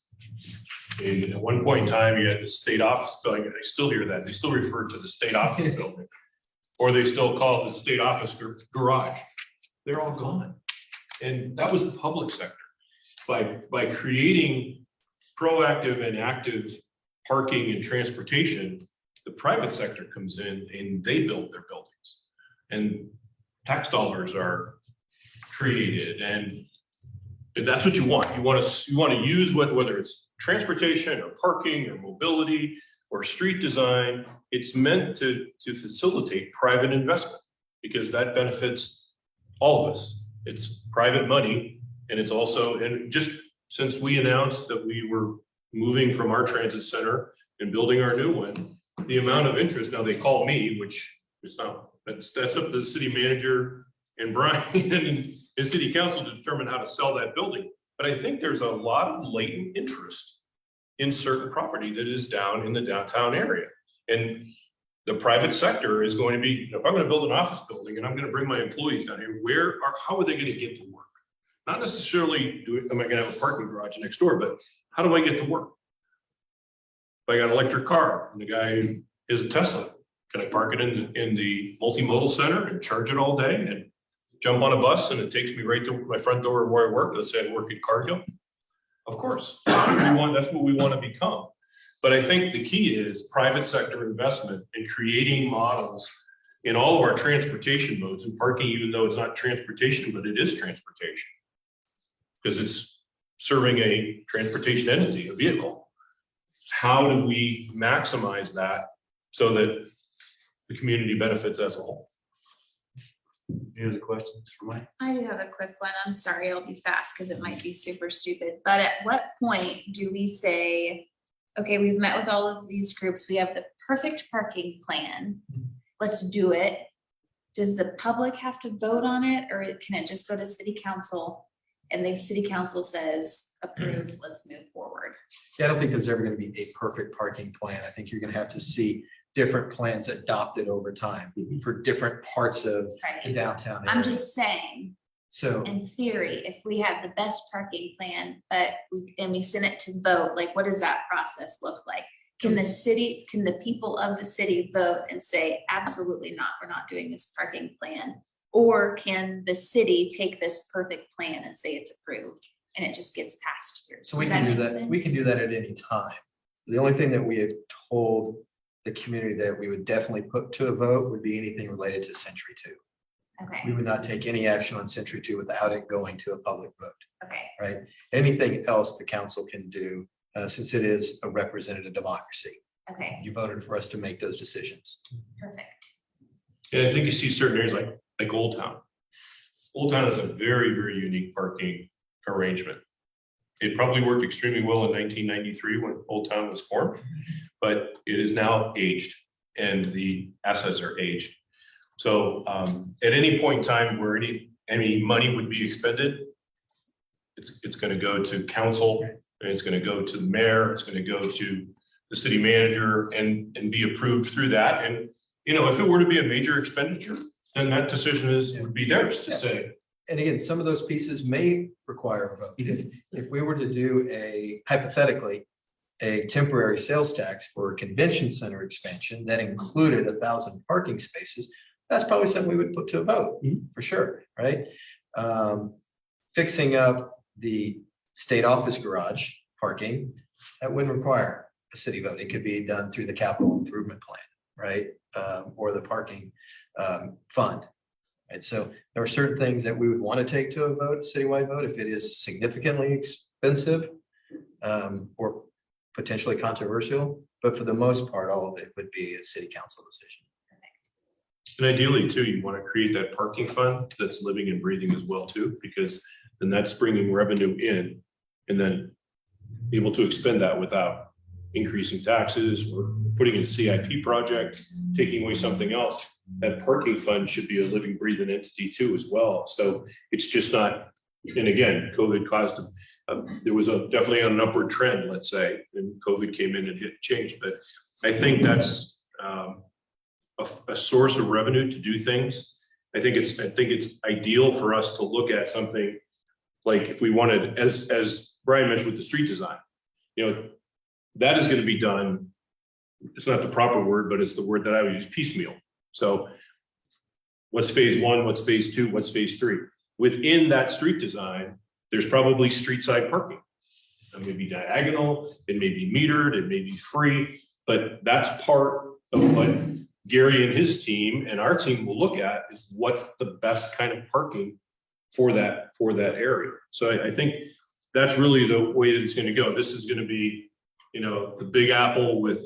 And at one point in time, you had the state office building, and I still hear that, they still refer to the state office building. Or they still call it the state office garage. They're all gone. And that was the public sector. By creating proactive and active parking and transportation, the private sector comes in and they build their buildings. And tax dollars are created, and that's what you want. You want to use whether it's transportation or parking or mobility or street design. It's meant to facilitate private investment because that benefits all of us. It's private money, and it's also, and just since we announced that we were moving from our transit center and building our new one, the amount of interest, now they call me, which it's not, that's up to the city manager and Brian and city council to determine how to sell that building. But I think there's a lot of latent interest in certain property that is down in the downtown area. And the private sector is going to be, if I'm going to build an office building and I'm going to bring my employees down here, how are they going to get to work? Not necessarily, am I going to have a parking garage next door, but how do I get to work? If I got an electric car and the guy is a Tesla, can I park it in the multimodal center and charge it all day and jump on a bus and it takes me right to my front door where I work? Let's say I work in Cargill. Of course, that's what we want to become. But I think the key is private sector investment in creating models in all of our transportation modes, and parking, even though it's not transportation, but it is transportation. Because it's serving a transportation entity, a vehicle. How do we maximize that so that the community benefits as a whole? Any other questions for Mike? I do have a quick one. I'm sorry, I'll be fast because it might be super stupid. But at what point do we say, okay, we've met with all of these groups, we have the perfect parking plan, let's do it. Does the public have to vote on it, or can it just go to city council and the city council says approved, let's move forward? Yeah, I don't think there's ever going to be a perfect parking plan. I think you're going to have to see different plans adopted over time for different parts of the downtown area. I'm just saying, So, in theory, if we had the best parking plan, but we send it to vote, like, what does that process look like? Can the people of the city vote and say, absolutely not, we're not doing this parking plan? Or can the city take this perfect plan and say it's approved and it just gets passed through? so we Does can do make that. We can sense? do that at any time. The only thing that we have told the community that we would definitely put to a vote would be anything related to Century 2. We Okay, would not take any action on Century 2 without it going to a public vote, okay, right? Anything else the council can do, since it is a representative democracy. okay, You voted for us to make those decisions. perfect. And I think you see certain areas like Old Town. Old Town is a very, very unique parking arrangement. It probably worked extremely well in 1993 when Old Town was formed, but it is now aged and the assets are aged. So at any point in time where any money would be expended, it's going to go to council, and it's going to go to the mayor, it's going to go to the city manager and be approved through that. And, if it were to be a major expenditure, then that decision would be theirs to say. And again, some of those pieces may require a vote. If we were to do hypothetically, a temporary sales tax for a convention center expansion that included 1,000 parking spaces, that's probably something we would put to a vote, for sure, right? Fixing up the state office garage parking, that wouldn't require a city vote. It could be done through the capital improvement plan, right? Or the parking fund. And so there are certain things that we would want to take to a vote, citywide vote, if it is significantly expensive or potentially controversial. But for the most part, all of it would be a city council decision. And ideally too, you want to create that parking fund that's living and breathing as well too, because then that's bringing revenue in and then able to expend that without, increasing taxes or putting in a CIP project, taking away something else, that parking fund should be a living, breathing entity too as well. So it's just not, and again, COVID caused, there was definitely an upward trend, let's say, and COVID came in and hit change. But I think that's a source of revenue to do things. I think it's ideal for us to look at something like if we wanted, as Brian mentioned with the street design, that is going to be done. It's not the proper word, but it's the word that I would use, piecemeal. So what's phase one, what's phase two, what's phase three? Within that street design, there's probably street side parking. It may be diagonal, it may be metered, it may be free, but that's part of what Gary and his team and our team will look at is what's the best kind of parking for that area. So I think that's really the way that it's going to go. This is going to be, the big apple with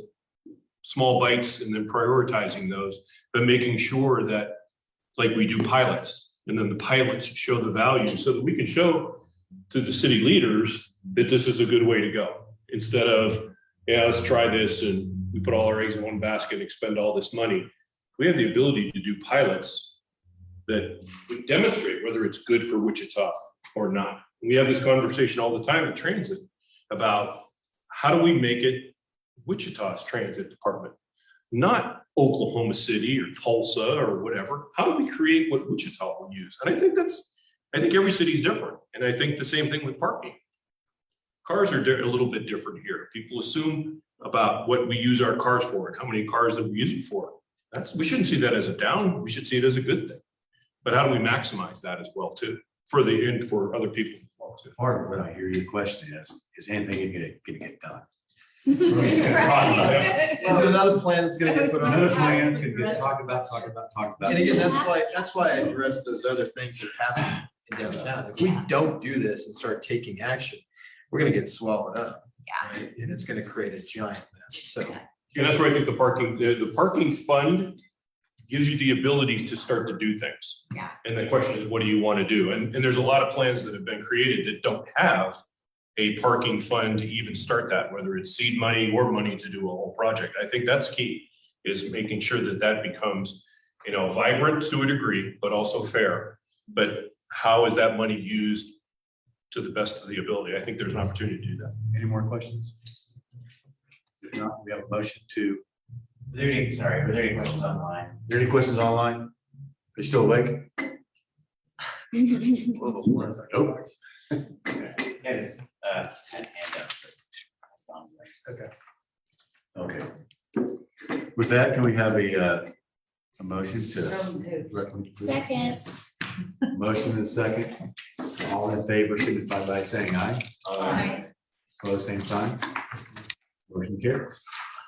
small bites and then prioritizing those, but making sure that like we do pilots and then the pilots show the value so that we can show to the city leaders that this is a good way to go instead of, let's try this and we put all our eggs in one basket and expend all this money. We have the ability to do pilots that we demonstrate whether it's good for Wichita or not. We have this conversation all the time with transit about how do we make it Wichita's transit department, not Oklahoma City or Tulsa or whatever. How do we create what Wichita will use? And I think every city's different. And I think the same thing with parking. Cars are a little bit different here. People assume about what we use our cars for and how many cars that we use it for. We shouldn't see that as a down. We should see it as a good thing. But how do we maximize that as well too, for other people as well too? Part of what I hear your question is anything gonna get done? Is there another plan that's gonna get put on? Another plan, it's gonna get talked about. And again, that's why I addressed those other things that happen in downtown. If we don't do this and start taking action, we're gonna get swallowed up. Yeah. Right? And it's gonna create a giant mess. So And that's where I think the parking fund gives you the ability to start to do things. Yeah. And the question is, what do you want to do? And there's a lot of plans that have been created that don't have a parking fund to even start that, whether it's seed money or money to do a whole project. I think that's key, is making sure that becomes, vibrant to a degree, but also fair. But how is that money used to the best of the ability? I think there's an opportunity to do that. Any more questions? If not, we have a motion to, Were there any questions online? are there any questions online? Are you still awake? Nope. Yes, hand up. Okay. With that, can we have a motion to? Second. Motion and second. All in favor, signify by saying aye. Aye. Close same sign. Motion carries.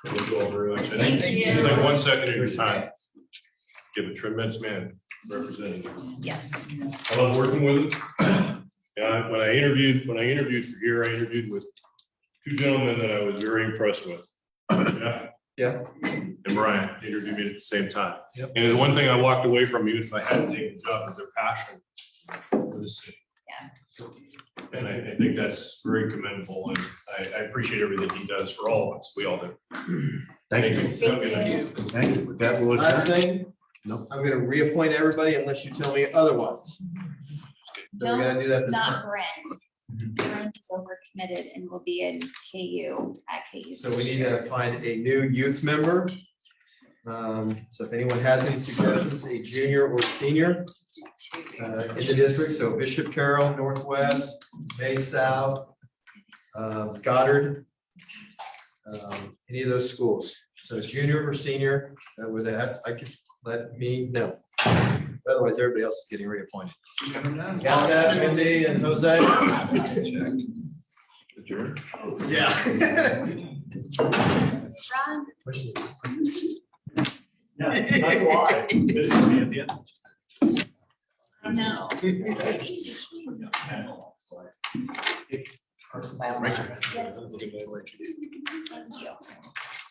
Thank you all very much. I Thank think you. it's like 1 second at your time. Give a tremendous man representing. Yes. I love working with him. Yeah, when I interviewed for here, I interviewed with two gentlemen that I was very impressed with. Jeff. Yeah. And Brian interviewed me at the same time. Yep. And the one thing I walked away from, even if I hadn't taken the job, is their passion for the city. Yeah. And I think that's very commendable, and I appreciate everything he does for all of us. We all do. Thank you. Thank you. Thank you. With that, we'll last adjourn. thing, Nope. I'm gonna reappoint everybody unless you tell me otherwise. So we're gonna do that this Not time. Brent. Brent's overcommitted and will be in KU at KU. So we need to find a new youth member. So if anyone has any suggestions, a junior or senior in the district, so Bishop Carroll, Northwest, Bay South, Goddard, any of those schools. So junior or senior, that would have, I could let me know. Otherwise, everybody else is getting reappointed. Got that, Mindy and Jose? Adjourn. Yeah. Ron, Yes, that's why. This is me at the end. no. Well, Rachel. yes. Thank you.